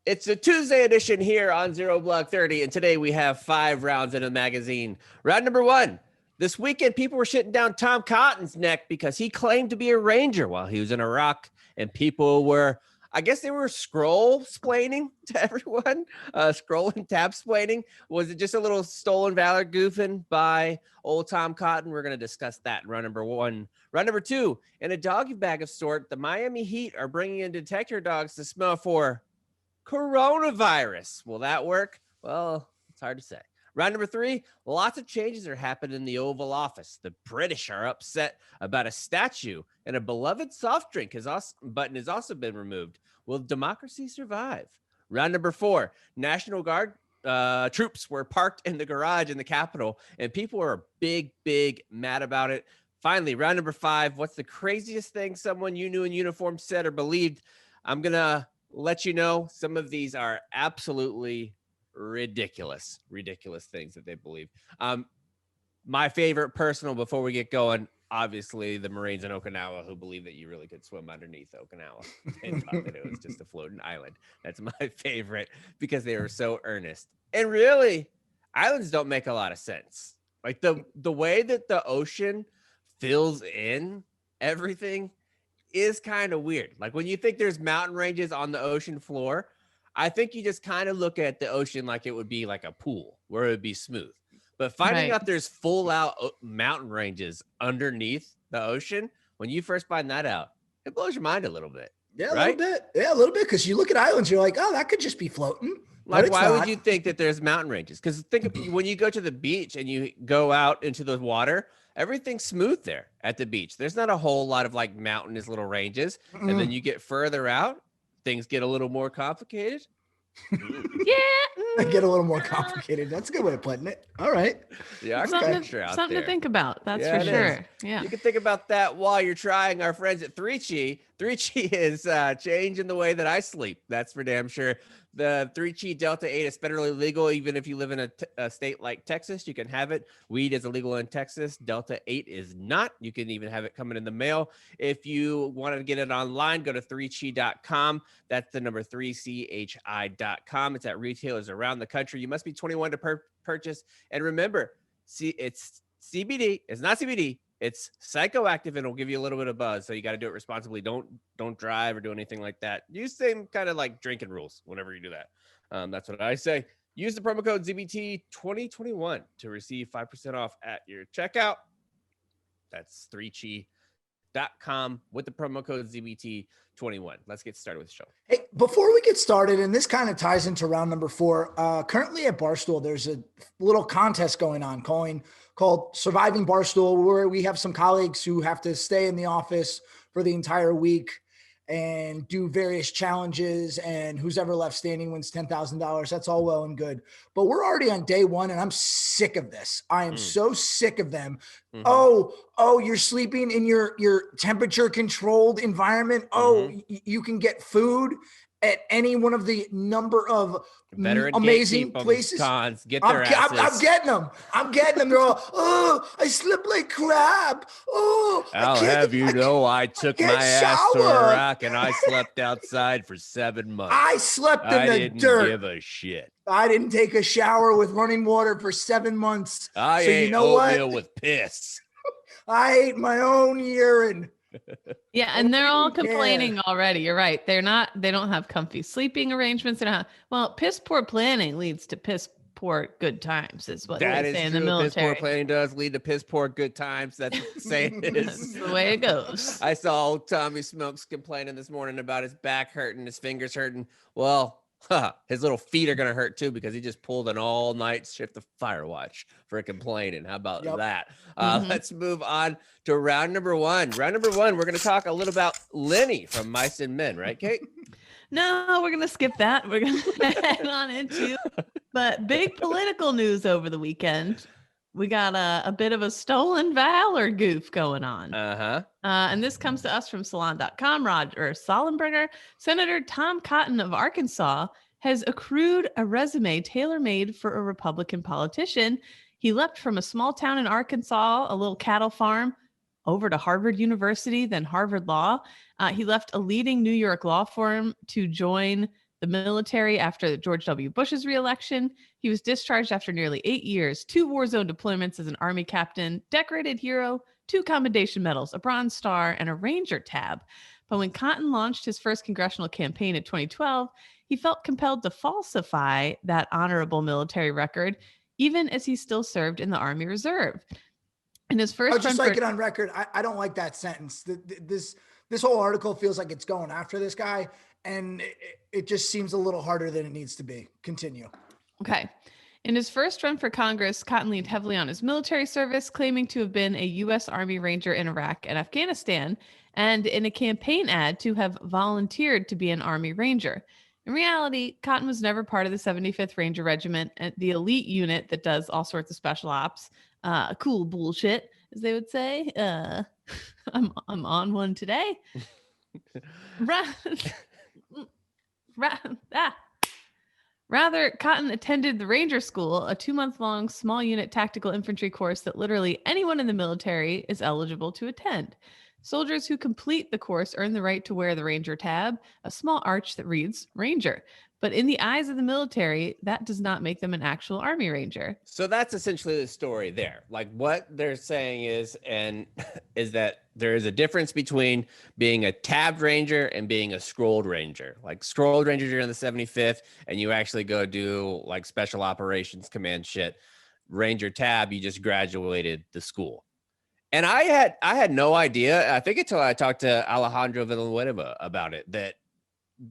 It's a Tuesday edition here on Zero Block 30, and today we have 5 rounds in a magazine. Round number 1. This weekend, people were shitting down Tom Cotton's neck because he claimed to be a ranger while he was in Iraq, and people were, I guess they were scroll-splaining to everyone, scroll and tab-splaining. Was it just a little stolen valor goofing by old Tom Cotton? We're going to discuss that in round number 1. Round number 2, in a doggy bag of sort, the Miami Heat are bringing in detector dogs to smell for coronavirus. Will that work? Well, it's hard to say. Round number 3, lots of changes are happening in the Oval Office. The British are upset about a statue, and a beloved soft drink button has also been removed. Will democracy survive? Round number 4, National Guard troops were parked in the garage in the Capitol, and people are big mad about it. Finally, round number 5, what's the craziest thing someone you knew in uniform said or believed? I'm going to let you know some of these are absolutely ridiculous things that they believe. My favorite personal, before we get going, obviously the Marines in Okinawa who believe that you really could swim underneath Okinawa and thought that it was just a floating island. That's my favorite because they were so earnest. And really, islands don't make a lot of sense. Like the way that the ocean fills in everything is kind of weird. Like when you think there's mountain ranges on the ocean floor, I think you just kind of look at the ocean like it would be like a pool where it would be smooth. But finding out there's full out mountain ranges underneath the ocean, when you first find that out, it blows your mind a little bit. Yeah, right? A little bit. Yeah, a little bit. Because you look at islands, you're like, oh, that could just be floating. Like, why would you think that there's mountain ranges? Because think of when you go to the beach and you go out into the water, everything's smooth there at the beach. There's not a whole lot of like mountainous little ranges. Mm-hmm. And then you get further out, things get a little more complicated. I get a little more complicated. That's a good way of putting it. All right. Yeah, something to think about. That's for sure. Yeah. You can think about that while you're trying our friends at 3Chi. 3Chi is changing the way that I sleep. That's for damn sure. The 3Chi Delta 8 is federally legal. Even if you live in a state like Texas, you can have it. Weed is illegal in Texas. Delta 8 is not. You can even have it coming in the mail. If you wanted to get it online, go to 3chi.com. That's the number 3chi.com. It's at retailers around the country. You must be 21 to purchase. And remember, it's CBD. It's not CBD. It's psychoactive and it'll give you a little bit of buzz. So you got to do it responsibly. Don't drive or do anything like that. Use same kind of like drinking rules whenever you do that. That's what I say. Use the promo code ZBT2021 to receive 5% off at your checkout. That's 3chi.com with the promo code ZBT21. Let's get started with the show. Hey, before we get started, and this kind of ties into round number 4, currently at Barstool, there's a little contest going on called Surviving Barstool, where we have some colleagues who have to stay in the office for the entire week and do various challenges, and who's ever left standing wins $10,000. That's all well and good. But we're already on day 1, and I'm sick of this. I am so sick of them. Mm-hmm. Oh, you're sleeping in your temperature controlled environment. Mm-hmm. You can get food at any one of the number of amazing places. Cons, get their asses. I'm getting them. They're all, I slept like crap. I'll have you know I took my ass to Iraq and I slept outside for 7 months. I slept in the dirt. I didn't give a shit. I didn't take a shower with running water for 7 months. I ate oatmeal with piss. I ate my own urine. Yeah, and they're all complaining already. You're right. They don't have comfy sleeping arrangements. Piss poor planning leads to piss poor good times is what they say in the military. Piss poor planning does lead to piss poor good times. That's what the saying is. That's the way it goes. I saw old Tommy Smokes complaining this morning about his back hurting, his fingers hurting. Well, his little feet are going to hurt too because he just pulled an all-night shift of fire watch for complaining. How about that? Let's move on to round number 1. Round number 1, we're going to talk a little about Lenny from Mice and Men, right, Kate? No, we're going to skip that. We're going to head on into but big political news over the weekend. We got a bit of a stolen valor goof going on. And this comes to us from salon.com. Roger Sollenberger. Senator Tom Cotton of Arkansas has accrued a resume tailor-made for a Republican politician. He left from a small town in Arkansas, a little cattle farm, over to Harvard University, then Harvard Law. He left a leading New York law firm to join the the military after George W. Bush's reelection. He was discharged after nearly 8 years, 2 war zone deployments as an Army captain, decorated hero, 2 commendation medals, a Bronze Star, and a Ranger tab. But when Cotton launched his first congressional campaign in 2012, he felt compelled to falsify that honorable military record, even as he still served in the Army Reserve. In his I first would just run like it on record. I don't like that sentence. This whole article feels like it's going after this guy, and it just seems a little harder than it needs to be. Continue. Okay. In his first run for Congress, Cotton leaned heavily on his military service, claiming to have been a U.S. Army Ranger in Iraq and Afghanistan, and in a campaign ad to have volunteered to be an Army Ranger. In reality, Cotton was never part of the 75th Ranger Regiment, the elite unit that does all sorts of special ops. Cool bullshit, as they would say. I'm on one today. Rather, Cotton attended the Ranger School, a 2-month-long small unit tactical infantry course that literally anyone in the military is eligible to attend. Soldiers who complete the course earn the right to wear the Ranger tab, a small arch that reads Ranger. But in the eyes of the military, that does not make them an actual Army Ranger. So that's essentially the story there. Like what they're saying is that there is a difference between being a tabbed ranger and being a scrolled ranger. Like scrolled rangers, you're in the 75th and you actually go do like special operations command shit. Ranger tab, you just graduated the school. And I had no idea, I think until I talked to Alejandro Villanueva about it, that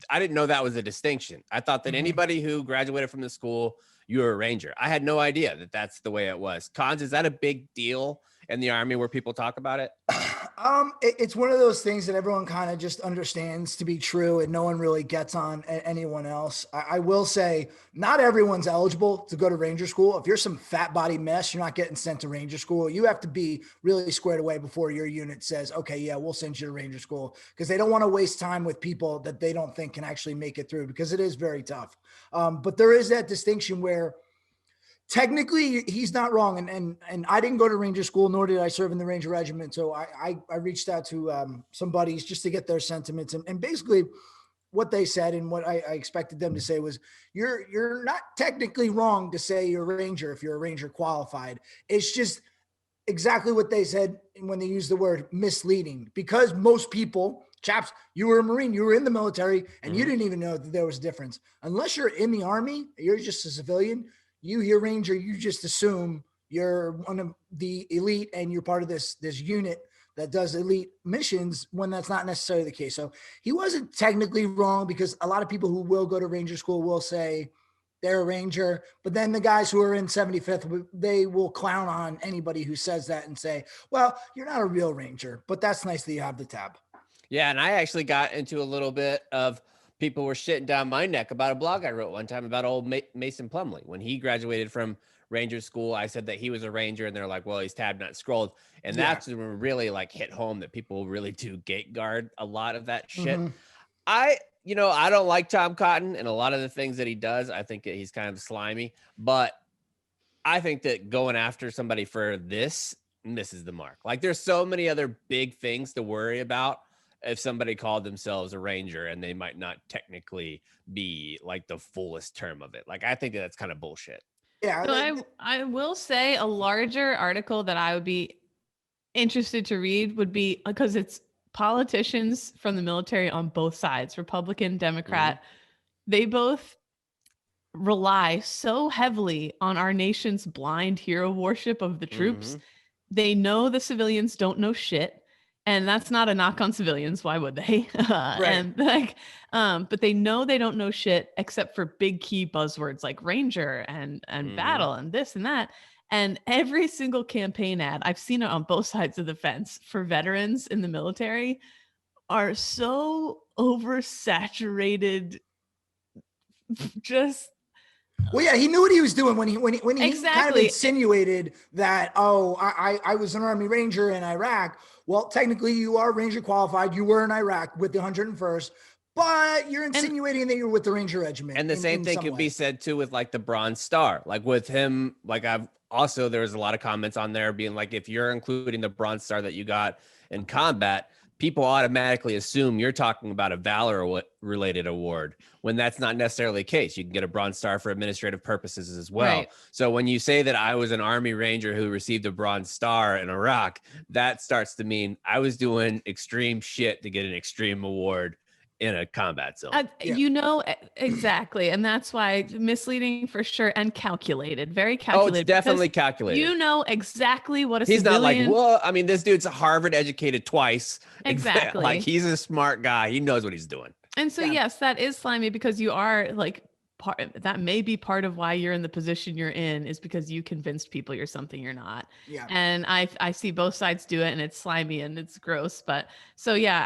I didn't know that was a distinction. I thought that anybody who graduated from the school, you were a ranger. I had no idea that that's the way it was. Cons, is that a big deal in the Army where people talk about it? It's one of those things that everyone kind of just understands to be true and no one really gets on anyone else. I will say not everyone's eligible to go to Ranger school. If you're some fat body mess, you're not getting sent to Ranger school. You have to be really squared away before your unit says, okay, yeah, we'll send you to Ranger school, because they don't want to waste time with people that they don't think can actually make it through, because it is very tough. But there is that distinction where technically he's not wrong. And I didn't go to Ranger school, nor did I serve in the Ranger Regiment. So I reached out to some buddies just to get their sentiments. And basically what they said and what I expected them to say was, you're not technically wrong to say you're a Ranger if you're a Ranger qualified. It's just exactly what they said when they used the word misleading, because most people, chaps, you were a Marine, you were in the military, and you didn't even know that there was a difference. Unless you're in the Army, you're just a civilian. You hear Ranger, you just assume you're one of the elite and you're part of this unit that does elite missions, when that's not necessarily the case. So he wasn't technically wrong, because a lot of people who will go to Ranger school will say they're a Ranger, but then the guys who are in 75th, they will clown on anybody who says that and say, well, you're not a real Ranger, but that's nice that you have the tab. Yeah, and I actually got into a little bit of people were shitting down my neck about a blog I wrote one time about old Mason Plumley. When he graduated from Ranger school, I said that he was a Ranger, and they're like, well, he's tabbed, not scrolled. And that's when it really like hit home that people really do gate guard a lot of that shit. I don't like Tom Cotton and a lot of the things that he does. I think he's kind of slimy, but I think that going after somebody for this misses the mark. Like there's so many other big things to worry about if somebody called themselves a Ranger, and they might not technically be like the fullest term of it. Like, I think that's kind of bullshit. Yeah. So I will say a larger article that I would be interested to read would be, because it's politicians from the military on both sides, Republican, Democrat. They both rely so heavily on our nation's blind hero worship of the troops. They know the civilians don't know shit. And that's not a knock on civilians. Why would they? And like, but they know they don't know shit except for big key buzzwords like Ranger and battle and this and that. And every single campaign ad, I've seen it on both sides of the fence, for veterans in the military are so oversaturated. Just well, yeah, he knew what he was doing when he Exactly. kind of insinuated that, I was an Army Ranger in Iraq. Well, technically you are Ranger qualified. You were in Iraq with the 101st, but you're insinuating that you're with the Ranger Regiment. And the same thing could be said too with like the Bronze Star. Like with him, like there's a lot of comments on there being like, if you're including the Bronze Star that you got in combat, people automatically assume you're talking about a valor related award when that's not necessarily the case. You can get a Bronze Star for administrative purposes as well. Right. So when you say that I was an Army Ranger who received a Bronze Star in Iraq, that starts to mean I was doing extreme shit to get an extreme award in a combat zone. You know, exactly. And that's why misleading for sure and calculated, very calculated. Oh, it's definitely calculated. You know exactly what a He's civilian... not like, well, I mean, this dude's Harvard educated twice. Exactly. Like he's a smart guy. He knows what he's doing. And so, yes, that is slimy because you are like, that may be part of why you're in the position you're in is because you convinced people you're something you're not. Yeah. And I see both sides do it and it's slimy and it's gross. But so, yeah,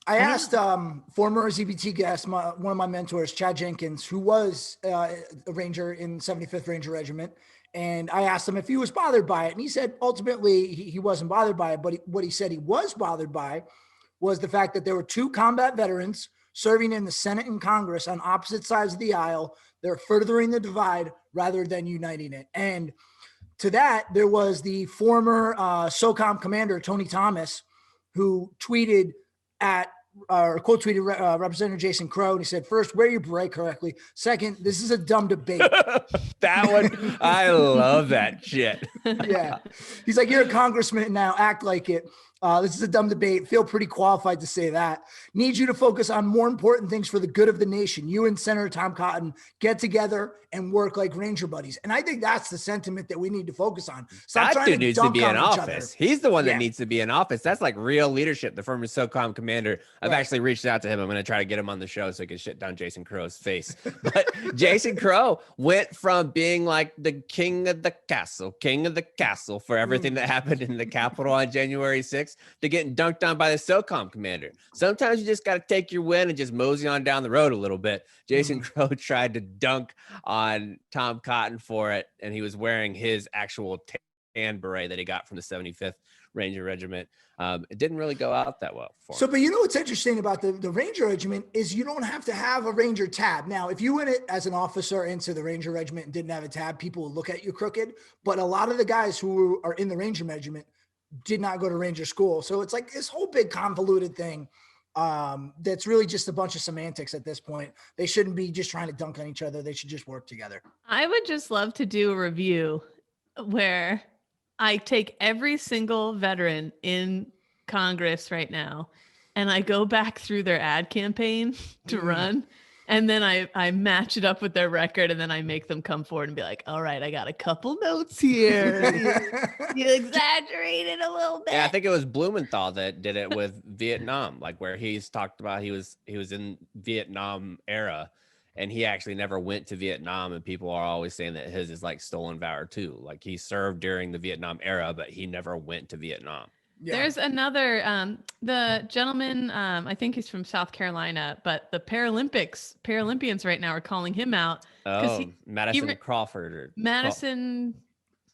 I asked former ZBT guest, one of my mentors, Chad Jenkins, who was a Ranger in 75th Ranger Regiment. And I asked him if he was bothered by it. And he said, ultimately, he wasn't bothered by it. But what he said he was bothered by was the fact that there were 2 combat veterans serving in the Senate and Congress on opposite sides of the aisle. They're furthering the divide rather than uniting it. And to that, there was the former SOCOM commander, Tony Thomas, who tweeted quote tweeted Representative Jason Crow, and he said, first, wear your beret correctly. Second, this is a dumb debate. That one, I love that shit. Yeah. He's like, you're a congressman now, act like it. This is a dumb debate. Feel pretty qualified to say that. Need you to focus on more important things for the good of the nation. You and Senator Tom Cotton get together and work like Ranger buddies. And I think that's the sentiment that we need to focus on. Stop that trying dude to needs dunk to be on in each office. other. He's the one that needs to be in office. That's like real leadership. The former SOCOM commander. I've actually reached out to him. I'm going to try to get him on the show so he can shit down Jason Crow's face. But Jason Crow went from being like the king of the castle for everything that happened in the Capitol on January 6th to getting dunked on by the SOCOM commander. Sometimes you just got to take your win and just mosey on down the road a little bit. Jason Crow tried to dunk on Tom Cotton for it, and he was wearing his actual tan beret that he got from the 75th Ranger Regiment. It didn't really go out that well for him. So, but you know what's interesting about the Ranger Regiment is you don't have to have a Ranger tab. Now, if you went it as an officer into the Ranger Regiment and didn't have a tab, people would look at you crooked. But a lot of the guys who are in the Ranger Regiment did not go to Ranger school. So it's like this whole big convoluted thing that's really just a bunch of semantics at this point. They shouldn't be just trying to dunk on each other. They should just work together. I would just love to do a review where I take every single veteran in Congress right now and I go back through their ad campaign to run. And then I match it up with their record, and then I make them come forward and be like, all right, I got a couple notes here. You exaggerated a little bit. Yeah, I think it was Blumenthal that did it with Vietnam, like where he's talked about he was in Vietnam era, and he actually never went to Vietnam, and people are always saying that his is like stolen valor too. Like he served during the Vietnam era, but he never went to Vietnam. Yeah. There's another, the gentleman, I think he's from South Carolina, but the Paralympians right now are calling him out. Oh, Madison Crawford. Or Madison,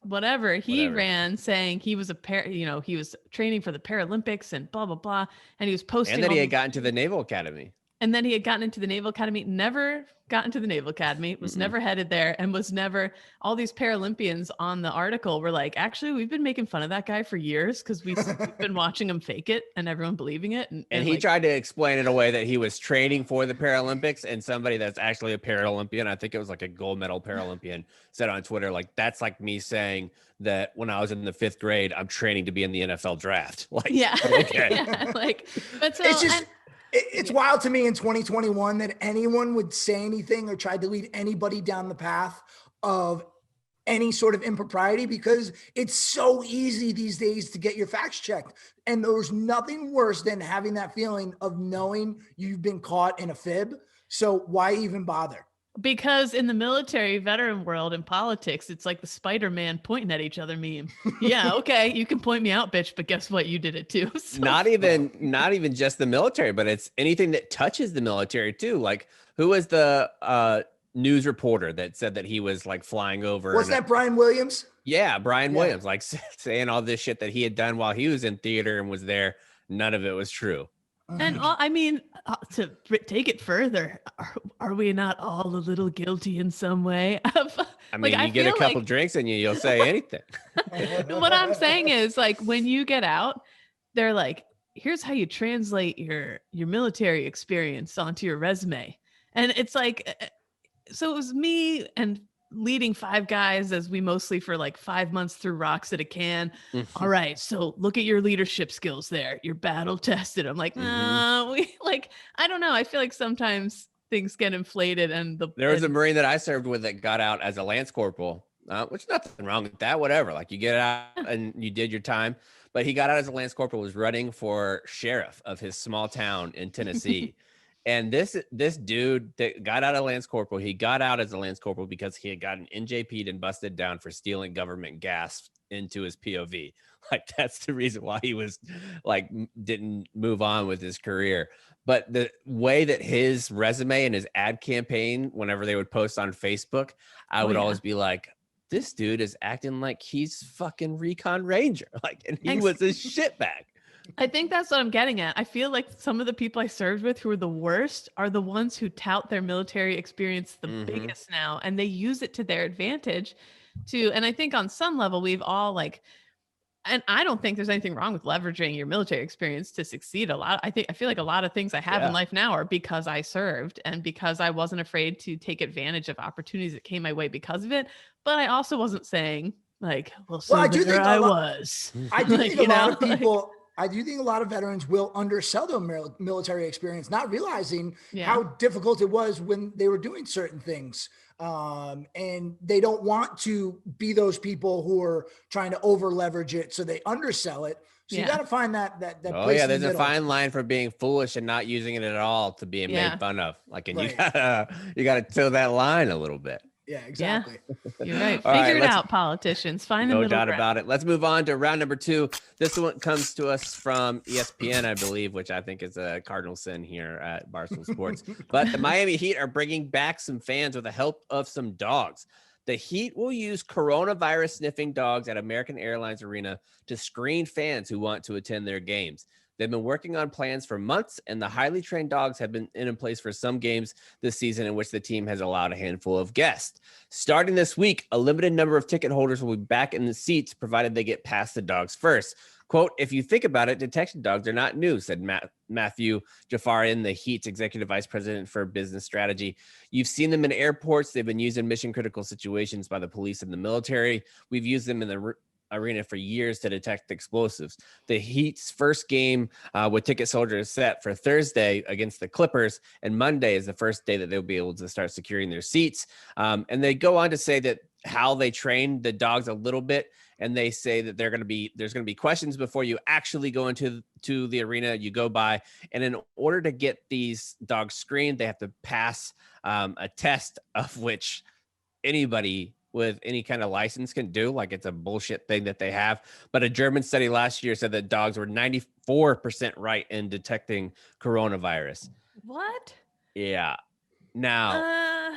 whatever. He ran saying he was he was training for the Paralympics and blah, blah, blah. And he was posting. And then he had gotten to the Naval Academy. Never got into the Naval Academy, was never headed there, and was never, all these Paralympians on the article were like, actually, we've been making fun of that guy for years because we've been watching him fake it and everyone believing it. And he tried to explain in a way that he was training for the Paralympics, and somebody that's actually a Paralympian, I think it was like a gold medal Paralympian, said on Twitter, like, that's like me saying that when I was in the 5th grade, I'm training to be in the NFL draft. Like, yeah. Okay. Yeah, like, but so, it's just, it's wild to me in 2021 that anyone would say anything or try to lead anybody down the path of any sort of impropriety, because it's so easy these days to get your facts checked. And there's nothing worse than having that feeling of knowing you've been caught in a fib. So why even bother? Because in the military, veteran world, and politics, it's like the Spider-Man pointing at each other meme. Yeah, okay, you can point me out, bitch, but guess what? You did it too. So. Not even just the military, but it's anything that touches the military too. Like, who was the news reporter that said that he was like flying over? Was that Brian Williams? Yeah, Brian Williams, like saying all this shit that he had done while he was in theater and was there. None of it was true. And I mean, to take it further, are we not all a little guilty in some way? I mean, you get a couple drinks and you'll say anything. What I'm saying is, like, when you get out, they're like, here's how you translate your military experience onto your resume. And it's like, so it was me and leading 5 guys as we mostly for like 5 months threw rocks at a can. All right, so look at your leadership skills there. You're battle tested. I'm like, we like, I don't know. I feel like sometimes things get inflated, and there was a Marine that I served with that got out as a Lance Corporal, which nothing wrong with that. Whatever, like you get out and you did your time, but he got out as a Lance Corporal, was running for sheriff of his small town in Tennessee. And this dude that got out of Lance Corporal, he got out as a Lance Corporal because he had gotten NJP'd and busted down for stealing government gas into his POV. Like that's the reason why he was like didn't move on with his career. But the way that his resume and his ad campaign, whenever they would post on Facebook, I would always be like, this dude is acting like he's fucking Recon Ranger. Like, and he was a shitbag. I think that's what I'm getting at. I feel like some of the people I served with who are the worst are the ones who tout their military experience the biggest now, and they use it to their advantage and I think on some level we've all like, and I don't think there's anything wrong with leveraging your military experience to succeed a lot. I feel like a lot of things I have in life now are because I served and because I wasn't afraid to take advantage of opportunities that came my way because of it. But I also wasn't saying like, I do think I do think a lot of people, I do think a lot of veterans will undersell their military experience, not realizing how difficult it was when they were doing certain things. And they don't want to be those people who are trying to over leverage it. So they undersell it. So you got to find that place in the there's a middle. fine line for being foolish and not using it at all to being made fun of. Like, and you gotta toe that line a little bit. Yeah, exactly. Yeah, you're right. Figure it out, politicians. Find the middle ground. No doubt about it. Let's move on to round number 2. This one comes to us from ESPN, I believe, which I think is a cardinal sin here at Barstool Sports. But the Miami Heat are bringing back some fans with the help of some dogs. The Heat will use coronavirus sniffing dogs at American Airlines Arena to screen fans who want to attend their games. They've been working on plans for months, and the highly trained dogs have been in place for some games this season in which the team has allowed a handful of guests. Starting this week, a limited number of ticket holders will be back in the seats, provided they get past the dogs first. Quote, if you think about it, detection dogs are not new, said Matthew Jafarin, the Heat's executive vice president for business strategy. You've seen them in airports. They've been used in mission-critical situations by the police and the military. We've used them in the arena for years to detect explosives. The Heat's first game with ticket soldiers set for Thursday against the Clippers, and Monday is the first day that they'll be able to start securing their seats. And they go on to say that how they train the dogs a little bit, and they say that there's going to be questions before you actually go into the arena. You go by, and in order to get these dogs screened, they have to pass a test of which anybody with any kind of license can do. Like, it's a bullshit thing that they have. But a German study last year said that dogs were 94% right in detecting coronavirus. What? Yeah. Now,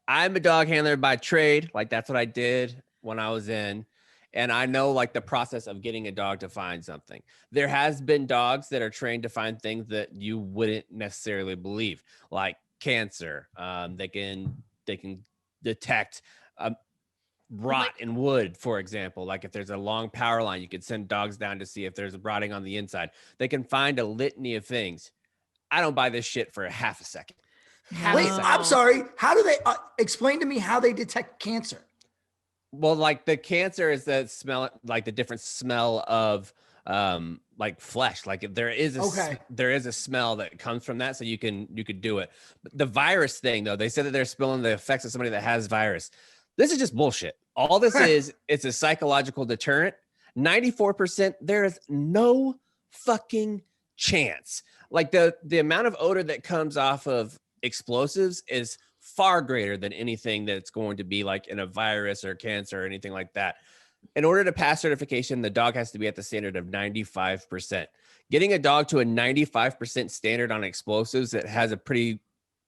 I'm a dog handler by trade. Like, that's what I did when I was in. And I know like the process of getting a dog to find something. There has been dogs that are trained to find things that you wouldn't necessarily believe, like cancer. They can detect rot in wood, for example. Like if there's a long power line, you could send dogs down to see if there's rotting on the inside. They can find a litany of things. I don't buy this shit for a half a second. Wait, I'm sorry. How do they explain to me how they detect cancer? Well, like the cancer is the smell, like the different smell of like flesh. Like there is a smell that comes from that, so you could do it. But the virus thing, though, they said that they're spilling the effects of somebody that has virus. This is just bullshit. All this is, it's a psychological deterrent. 94%, there is no fucking chance. Like the amount of odor that comes off of explosives is far greater than anything that's going to be like in a virus or cancer or anything like that. In order to pass certification, the dog has to be at the standard of 95%. Getting a dog to a 95% standard on explosives that has a pretty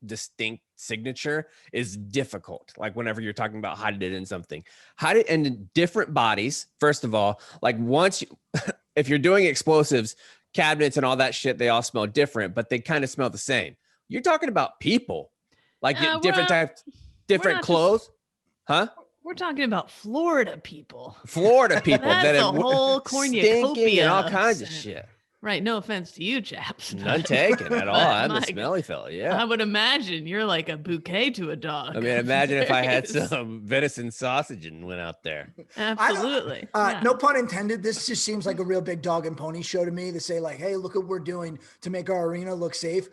distinct signature is difficult. Like whenever you're talking about hiding it in something, hide it in different bodies. First of all, like if you're doing explosives, cabinets and all that shit, they all smell different, but they kind of smell the same. You're talking about people, like different types, different clothes, huh? We're talking about Florida people. Florida people that that a have whole cornucopia and all kinds of shit. Right. No offense to you, chaps. None but- taken at all. but I'm the my- smelly fella. Yeah. I would imagine you're like a bouquet to a dog. I mean, imagine if I had There is- some venison sausage and went out there. Absolutely. Yeah. No pun intended. This just seems like a real big dog and pony show to me to say like, hey, look what we're doing to make our arena look safe.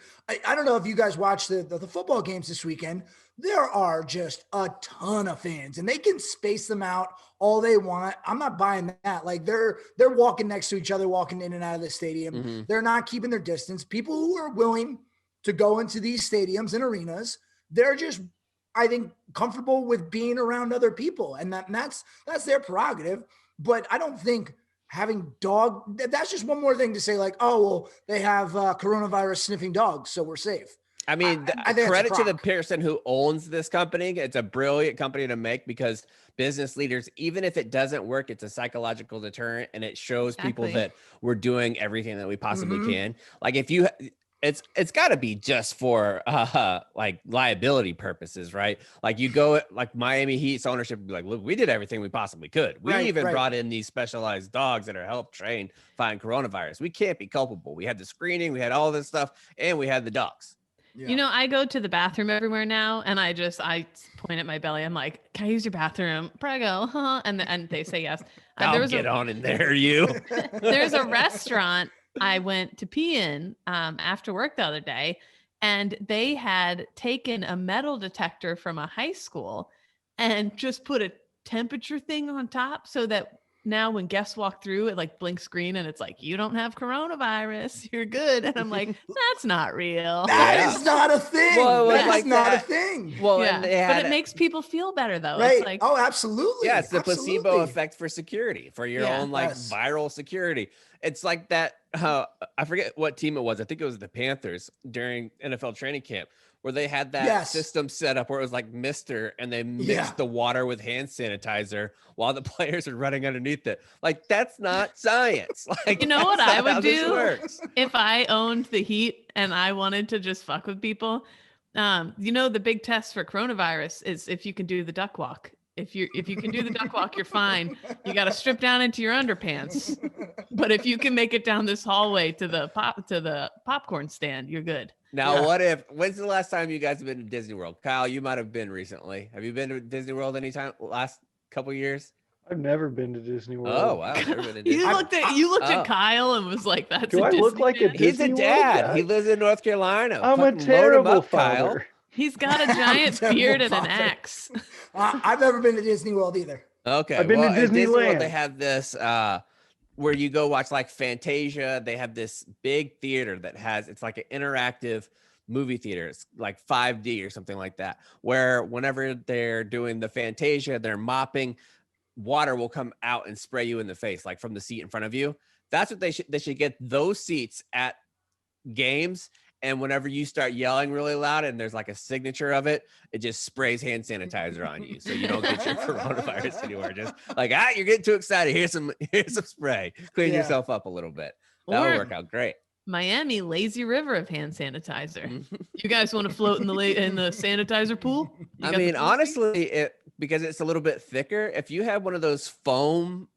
I don't know if you guys watched the football games this weekend. There are just a ton of fans and they can space them out all they want. I'm not buying that. Like they're walking next to each other, walking in and out of the stadium. Mm-hmm. They're not keeping their distance. People who are willing to go into these stadiums and arenas, they're just, I think, comfortable with being around other people. And that's their prerogative. But I don't think having that's just one more thing to say like, oh, well, they have coronavirus sniffing dogs, so we're safe. I mean, I think credit to the crock. person who owns this company. It's a brilliant company to make because business leaders, even if it doesn't work, it's a psychological deterrent and it shows people Exactly. that we're doing everything that we possibly Mhm. can. Like if you, it's got to be just for like liability purposes, right? Like you go like Miami Heat's ownership would be like, look, we did everything we possibly could. We Right, even right. brought in these specialized dogs that are help trained find coronavirus. We can't be culpable. We had the screening, we had all this stuff, and we had the dogs. Yeah. You know, I go to the bathroom everywhere now and I point at my belly. I'm like, can I use your bathroom? Prego, huh? And they say yes. I'll get on in there, you. There's a restaurant I went to pee in after work the other day, and they had taken a metal detector from a high school and just put a temperature thing on top so that now when guests walk through, it like blinks green and it's like, you don't have coronavirus, you're good. And I'm like, that's not real. That is not a thing. Well, That is like not that. a thing. Well, Yeah, and they had but it makes people feel better though. Right. It's like, Oh, absolutely. yeah, it's the Absolutely. placebo effect for security, for your Yeah. own like Yes. viral security. It's like that. I forget what team it was. I think it was the Panthers during NFL training camp where they had that Yes. system set up where it was like Mister, and they mixed Yeah. the water with hand sanitizer while the players are running underneath it. Like that's not science. Like You know what that's I not would how this do? works. if I owned the Heat and I wanted to just fuck with people, you know, the big test for coronavirus is if you can do the duck walk. If you can do the duck walk, you're fine. You got to strip down into your underpants. But if you can make it down this hallway to the popcorn stand, you're good. Now, Yeah. when's the last time you guys have been to Disney World? Kyle, you might have been recently. Have you been to Disney World anytime last couple years? I've never been to Disney World. Oh, wow. Never been to Disney. You looked at Oh. Kyle and was like, "That's Do a I look Disney like a man." He's a Disney World dad. guy? He lives in North Carolina. I'm a Fucking load him terrible up, Kyle. father. He's got a giant Terrible beard and an father. axe. I've never been to Disney World either. Okay. I've been to well, at Disney World, Disneyland. they have this where you go watch like Fantasia. They have this big theater that it's like an interactive movie theater. It's like 5D or something like that, where whenever they're doing the Fantasia, they're mopping, water will come out and spray you in the face, like from the seat in front of you. That's what they should get those seats at games. And whenever you start yelling really loud and there's like a signature of it, it just sprays hand sanitizer on you. So you don't get your coronavirus anywhere. Just like, you're getting too excited. Here's some spray. Clean Yeah. yourself up a little bit. That would Or work out great. Miami, lazy river of hand sanitizer. Mm-hmm. You guys want to float in the sanitizer pool? You I got the mean, pool seat? honestly, because it's a little bit thicker, if you have one of those foam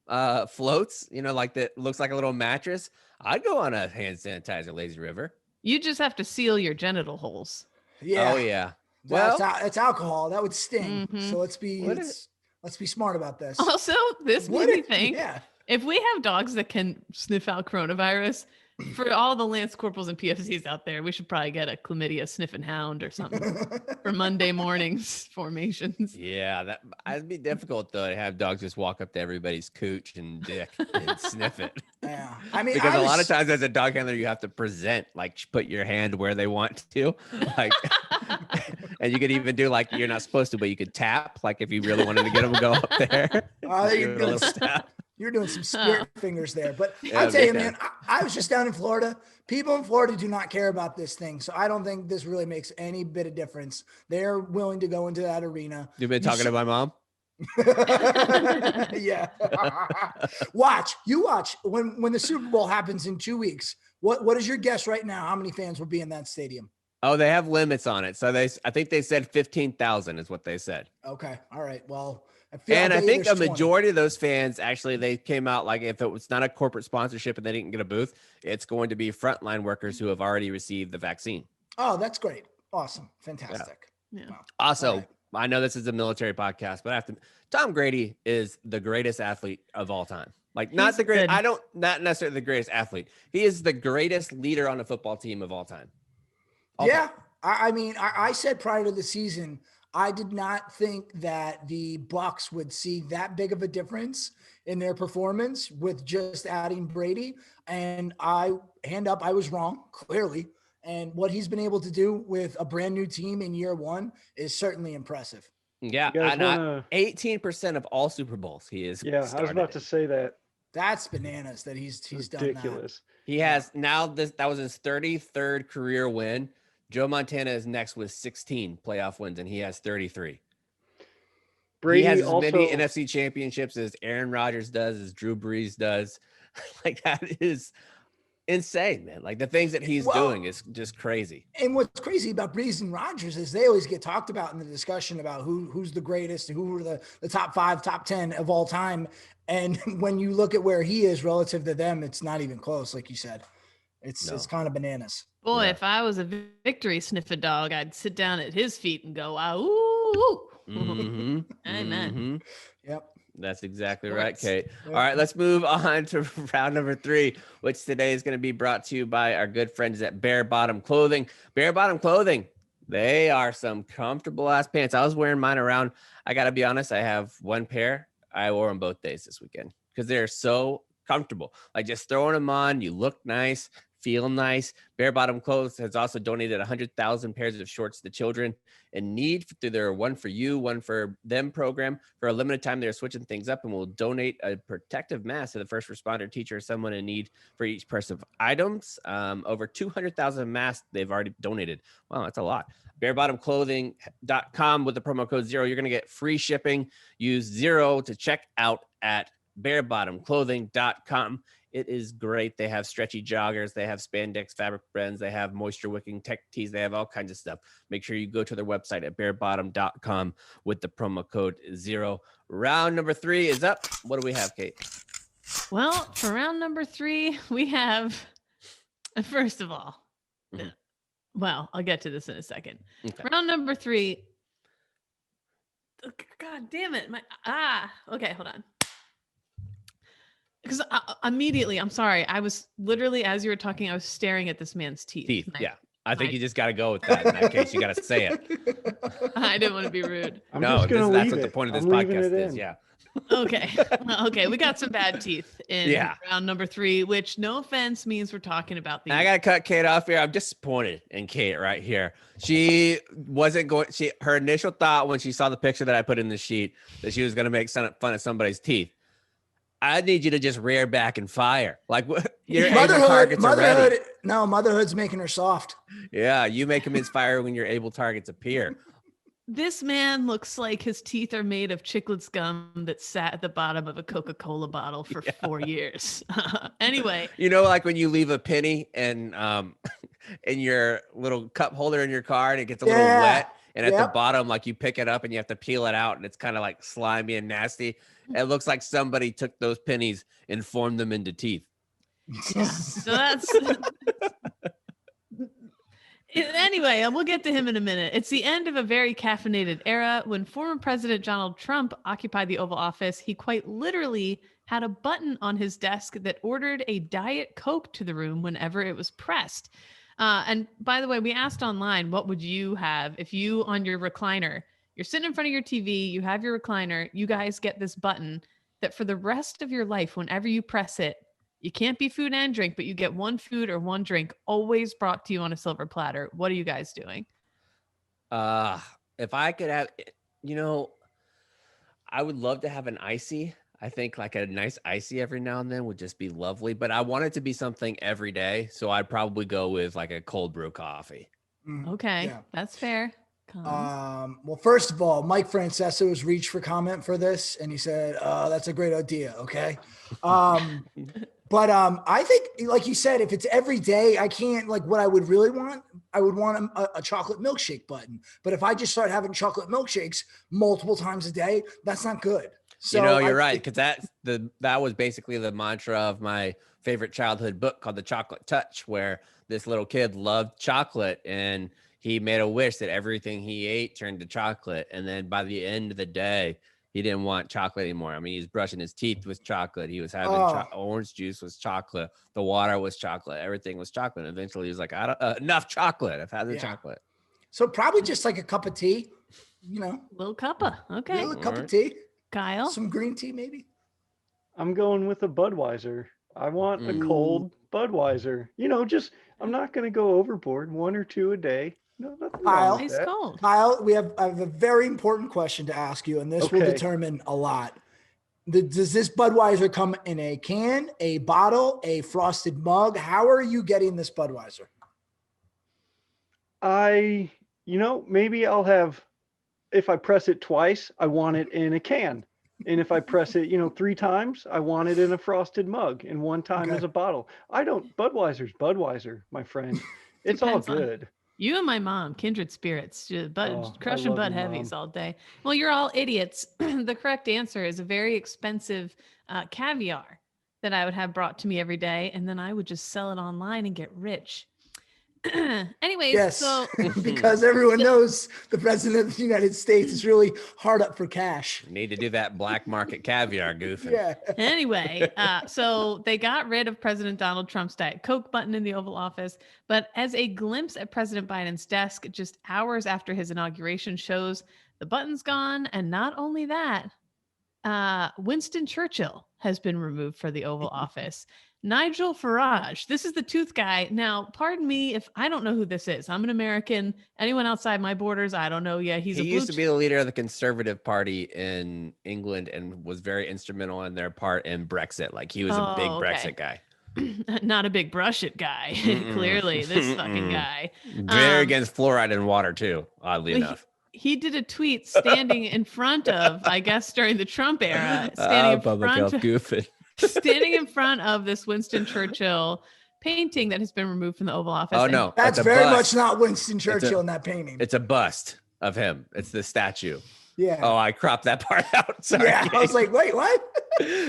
floats, like that looks like a little mattress, I'd go on a hand sanitizer lazy river. You just have to seal your genital holes. Yeah. Oh yeah. Well, Well, it's alcohol. That would sting. Mhm. So let's be Would it? let's be smart about this. Also, this Would made me it? think Yeah. if we have dogs that can sniff out coronavirus, for all the Lance Corporals and PFCs out there, we should probably get a chlamydia sniffing hound or something for Monday mornings formations. yeah, that'd be difficult though to have dogs just walk up to everybody's cooch and dick and sniff it. Yeah. I mean, Because I a lot was- of times as a dog handler, you have to present, like put your hand where they want to, like, and you could even do like you're not supposed to, but you could tap, like if you really wanted to get them to go up there. Oh, Give you're it a doing, little tap. you're doing some spirit fingers there. But Yeah, I'll tell you, big man, I was just down in Florida. People in Florida do not care about this thing. So I don't think this really makes any bit of difference. They're willing to go into that arena. You've been You talking s- to my mom. Yeah. watch when the Super Bowl happens in 2 weeks. What is your guess right now? How many fans will be in that stadium? Oh, they have limits on it. So I think they said 15,000 is what they said. Okay. All right. Well, And I think a 20. majority of those fans actually they came out like if it was not a corporate sponsorship and they didn't get a booth, it's going to be frontline workers who have already received the vaccine. Oh, that's great. Awesome. Yeah. Fantastic. Yeah. Wow. Also, All right. I know this is a military podcast, but I have to. Tom Grady is the greatest athlete of all time. Like not He's the great. good. I don't not necessarily the greatest athlete. He is the greatest leader on a football team of all time. All Yeah. time. I mean, I said prior to the season, I did not think that the Bucks would see that big of a difference in their performance with just adding Brady. And I was wrong, clearly. And what he's been able to do with a brand new team in year one is certainly impressive. Yeah, You guys and want to? 18% of all Super Bowls he is. Yeah, I was about to say that. That's bananas that he's done that. Ridiculous. He has now that was his 33rd career win. Joe Montana is next with 16 playoff wins, and he has 33. Brady he has as also, many NFC championships as Aaron Rodgers does, as Drew Brees does. Like that is insane, man. Like the things that he's doing is just crazy. And what's crazy about Brees and Rodgers is they always get talked about in the discussion about who's the greatest and who are the top 5, top 10 of all time. And when you look at where he is relative to them, it's not even close, like you said. It's kind of bananas. Boy, Yeah. if I was a victory sniffer dog, I'd sit down at his feet and go, "Wow, ooh." Mm-hmm. Amen. Mm-hmm. Yep. That's exactly right, Kate. Yep. All right, let's move on to round number 3, which today is going to be brought to you by our good friends at Bare Bottom Clothing. Bare Bottom Clothing, they are some comfortable ass pants. I was wearing mine around. I got to be honest, I have one pair. I wore them both days this weekend because they're so comfortable. Like just throwing them on, you look nice, feel nice. Bare Bottom Clothes has also donated 100,000 pairs of shorts to children in need through their One for You, One for Them program. For a limited time, they're switching things up and will donate a protective mask to the first responder, teacher, or someone in need for each person of items. Over 200,000 masks they've already donated. Wow, that's a lot. barebottomclothing.com with the promo code 0. You're going to get free shipping. Use 0 to check out at barebottomclothing.com. It is great. They have stretchy joggers. They have spandex fabric blends. They have moisture wicking tech tees. They have all kinds of stuff. Make sure you go to their website at barebottom.com with the promo code 0. Round number 3 is up. What do we have, Kate? Well, for round number 3, we have, first of all, well, I'll get to this in a second. Okay. Round number 3. God damn it. Okay, hold on. Because immediately, I'm sorry. I was literally, as you were talking, I was staring at this man's teeth. Yeah. I think you just got to go with that. In that case, you got to say it. I didn't want to be rude. That's what the point of this podcast is. Yeah. Okay. Okay. We got some bad teeth in round number 3, which no offense means we're talking about these. I got to cut Kate off here. I'm disappointed in Kate right here. She wasn't going, her initial thought when she saw the picture that I put in the sheet that she was going to make fun of somebody's teeth. I need you to just rear back and fire. Like your able targets are ready. No, motherhood's making her soft. Yeah, you make them misfire when your able targets appear. This man looks like his teeth are made of chiclets gum that sat at the bottom of a Coca-Cola bottle for 4 years. Anyway. You know, like when you leave a penny and in your little cup holder in your car and it gets a little wet. And at the bottom, like you pick it up and you have to peel it out and it's kind of like slimy and nasty. It looks like somebody took those pennies and formed them into teeth. So that's anyway, and we'll get to him in a minute. It's the end of a very caffeinated era. When former President Donald Trump occupied the Oval Office, he quite literally had a button on his desk that ordered a Diet Coke to the room whenever it was pressed. And by the way, we asked online, what would you have if you on your recliner, you're sitting in front of your TV, you have your recliner, you guys get this button that for the rest of your life, whenever you press it, you can't be food and drink, but you get one food or one drink always brought to you on a silver platter. What are you guys doing? If I could have, I would love to have an icy. I think like a nice icy every now and then would just be lovely, but I want it to be something every day. So I'd probably go with like a cold brew coffee. Okay. That's fair. Well, first of all, Mike Franceso's reached for comment for this, and he said, that's a great idea. Okay. But I think, like you said, if it's every day, I can't, like, what I would really want, I would want a chocolate milkshake button. But if I just start having chocolate milkshakes multiple times a day, that's not good. So You're right, because that was basically the mantra of my favorite childhood book called The Chocolate Touch, where this little kid loved chocolate and he made a wish that everything he ate turned to chocolate. And then by the end of the day, he didn't want chocolate anymore. I mean, he's brushing his teeth with chocolate. He was having orange juice was chocolate. The water was chocolate. Everything was chocolate. And eventually he was like, I don't enough chocolate. I've had the chocolate. So probably just like a cup of tea, Little cuppa. Okay. Little cup of tea. Kyle? Some green tea, maybe. I'm going with a Budweiser. I want a cold Budweiser. I'm not going to go overboard. 1 or 2 a day. No, nothing wrong with that. Cold. Kyle, I have a very important question to ask you, and this will determine a lot. Does this Budweiser come in a can, a bottle, a frosted mug? How are you getting this Budweiser? Maybe I'll have, if I press it twice, I want it in a can. And if I press it, 3 times, I want it in a frosted mug, and 1 time as a bottle. Budweiser's Budweiser, my friend. It's all good. You and my mom, kindred spirits, crushing Bud Heavies all day. Well, you're all idiots. The correct answer is a very expensive caviar that I would have brought to me every day, and then I would just sell it online and get rich. Anyways, yes, because everyone knows the president of the United States is really hard up for cash. You need to do that black market caviar, goofin. Yeah. Anyway, so they got rid of President Donald Trump's Diet Coke button in the Oval Office, but as a glimpse at President Biden's desk just hours after his inauguration shows, the button's gone, and not only that, Winston Churchill has been removed for the Oval Office. Nigel Farage, this is the tooth guy. Now, pardon me if I don't know who this is. I'm an American. Anyone outside my borders, I don't know. Yeah, he used to be the leader of the Conservative Party in England and was very instrumental in their part in Brexit. Like he was a big Brexit guy. Not a big brush it guy. Clearly, this fucking guy. Very against fluoride in water too, oddly enough. He did a tweet standing in front of, I guess during the Trump era, standing in front of this Winston Churchill painting that has been removed from the Oval Office. Oh, no. That's very much not Winston Churchill in that painting. It's a bust of him. It's the statue. Yeah. Oh, I cropped that part out. Sorry. Yeah, I was like, wait, what?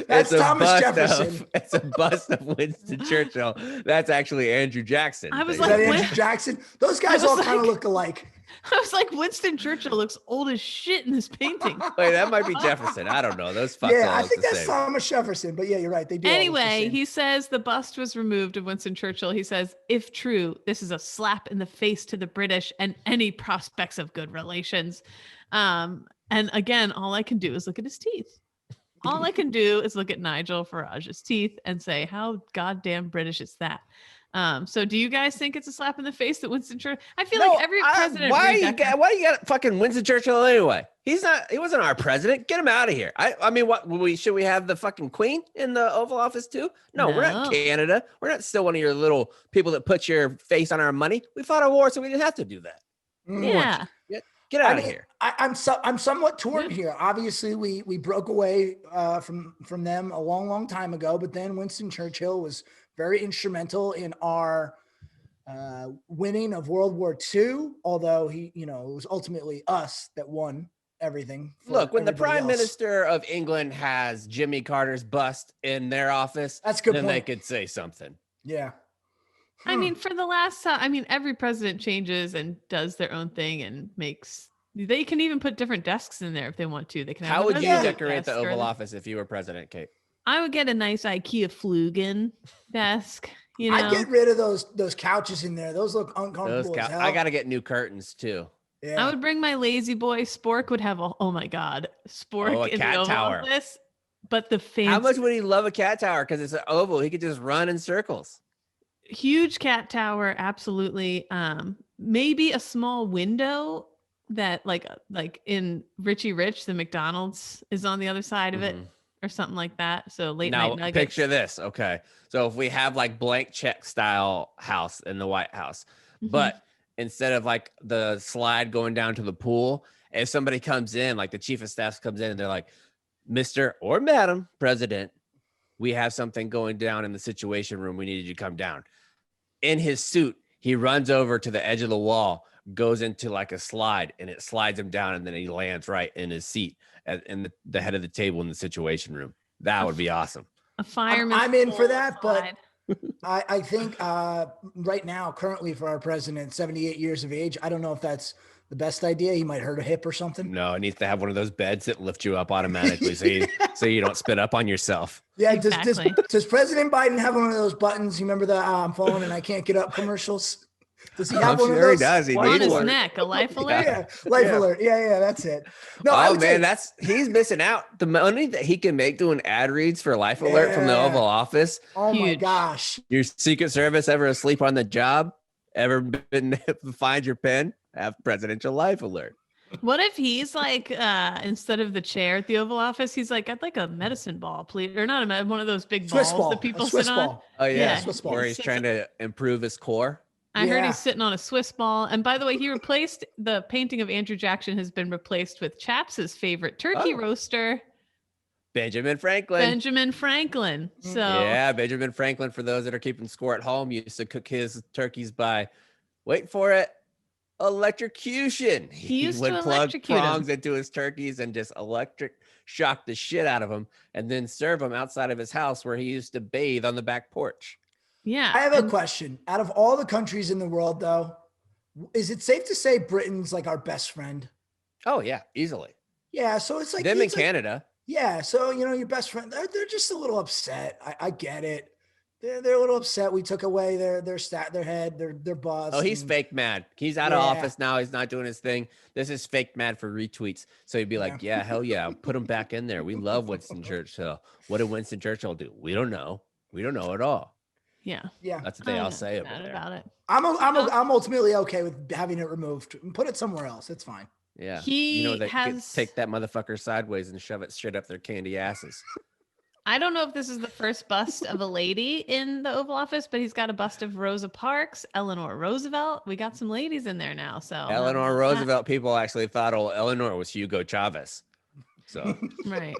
That's Thomas Jefferson. It's a bust of Winston Churchill. That's actually Andrew Jackson. I was like, is that Andrew Jackson? Those guys all kind of look alike. I was like, Winston Churchill looks old as shit in this painting. Wait, that might be Jefferson. I don't know. Those fucks. Yeah, I think that's Thomas Jefferson. But yeah, you're right. They do. Anyway, he says the bust was removed of Winston Churchill. He says, if true, this is a slap in the face to the British and any prospects of good relations. And again, all I can do is look at his teeth. All I can do is look at Nigel Farage's teeth and say, how goddamn British is that? So do you guys think it's a slap in the face that Winston Churchill? I feel like every president. Why do you got fucking Winston Churchill anyway? He wasn't our president. Get him out of here. I mean, should we have the fucking Queen in the Oval Office too? No, we're not Canada. We're not still one of your little people that put your face on our money. We fought a war, so we didn't have to do that. Yeah. Get out of here. I'm somewhat torn here. Obviously, we broke away from them a long time ago, but then Winston Churchill was very instrumental in our winning of World War II, although it was ultimately us that won everything. Look, when the Prime Minister of England has Jimmy Carter's bust in their office, that's good. Then they could say something. Yeah. I mean, for the last time, every president changes and does their own thing and they can even put different desks in there if they want to. They can. How would you decorate the Oval Office if you were president, Kate? I would get a nice IKEA Flugen desk. I'd get rid of those couches in there. Those look uncomfortable as hell. I got to get new curtains too. Yeah. I would bring my lazy boy. Spork would have oh my God, Spork in the Oval Office. But the fancy. How much would he love a cat tower? Because it's an oval. He could just run in circles. Huge cat tower, absolutely. Maybe a small window that like in Richie Rich, the McDonald's is on the other side of it or something like that. So late night nuggets. Picture this. Okay. So if we have like blank check style house in the White House, but instead of like the slide going down to the pool, if somebody comes in, like the chief of staff comes in and they're like, Mr. or Madam President, we have something going down in the situation room. We need you to come down. In his suit, he runs over to the edge of the wall, goes into like a slide, and it slides him down, and then he lands right in his seat in the head of the table in the situation room. That would be awesome. A fireman. I'm in for that, slide. but I think right now, currently for our president, 78 years of age, I don't know if that's the best idea. He might hurt a hip or something. No, it needs to have one of those beds that lift you up automatically so you don't spit up on yourself. Yeah, Exactly. does President Biden have one of those buttons? You remember the I'm falling and I can't get up commercials? Does he have I'm one sure of those? he does. He On needs his one. neck, a life alert. Yeah, life alert. Yeah, that's it. No, I Oh would man, say, he's missing out. The money that he can make doing ad reads for Life Alert from the Yeah. Oval Office. oh my Huge. gosh. Your Secret Service ever asleep on the job? Ever been find your pen? Have Presidential Life Alert. What if he's like, instead of the chair at the Oval Office, he's like, I'd like a medicine ball, please. Or not one of those big Swiss balls ball. that people a Swiss sit on. ball. Oh yeah, Yeah, Swiss ball. where he's trying to improve his core. I heard Yeah. he's sitting on a Swiss ball. And by the way, he replaced the painting of Andrew Jackson has been replaced with Chaps's favorite turkey Oh. roaster, Benjamin Franklin. Benjamin Franklin. So Yeah, Benjamin Franklin, for those that are keeping score at home, used to cook his turkeys by, wait for it, electrocution. He used would to plug electrocute 'em. prongs into his turkeys and just electric shock the shit out of them and then serve them outside of his house where he used to bathe on the back porch. yeah. I have a and question. Out of all the countries in the world, though, is it safe to say Britain's like our best friend? Oh, yeah, easily. Yeah, so it's like Them in it's like- Canada. yeah, so your best friend, they're just a little upset. I get it. They're a little upset. We took away their head, their boss. Oh, he's and- fake mad. He's out of Yeah. office now. He's not doing his thing. This is fake mad for retweets. So he'd be like, yeah, hell yeah, put him back in there. We love Winston Churchill. What did Winston Churchill do? We don't know. We don't know at all. yeah. Yeah, That's what they all I'm say not over mad there. about it. I'm ultimately okay with having it removed. Put it somewhere else. It's fine. Yeah. He they has- take that motherfucker sideways and shove it straight up their candy asses. I don't know if this is the first bust of a lady in the Oval Office, but he's got a bust of Rosa Parks, Eleanor Roosevelt. We got some ladies in there now. So Eleanor Roosevelt, people actually thought old Eleanor was Hugo Chavez. So right.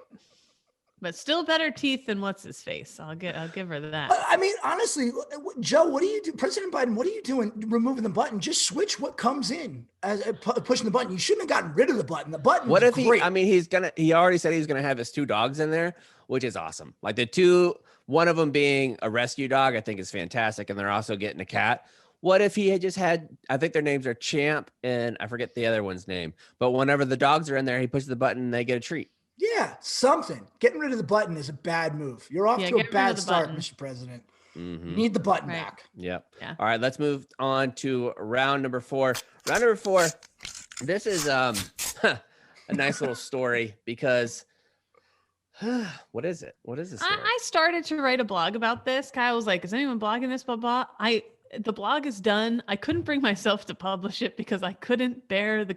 But still better teeth than what's his face. I'll give her that. I mean, honestly, Joe, what do you do? President Biden, what are you doing removing the button? Just switch what comes in as pushing the button. You shouldn't have gotten rid of the button. The button. what if great. he already said he's gonna have his two dogs in there, which is awesome. Like one of them being a rescue dog, I think is fantastic. And they're also getting a cat. What if he had just had, I think their names are Champ and I forget the other one's name, but whenever the dogs are in there, he pushes the button and they get a treat. Yeah, something. Getting rid of the button is a bad move. You're off Yeah, to a get rid of bad the start, button. Mr. President. Mhm. You need the button Right. back. Yep. Yeah. All right, let's move on to round number 4. Round number 4. This is a nice little story because what is it? What is this? I started to write a blog about this. Kyle was like, "Is anyone blogging this?" Blah blah. The blog is done. I couldn't bring myself to publish it because I couldn't bear the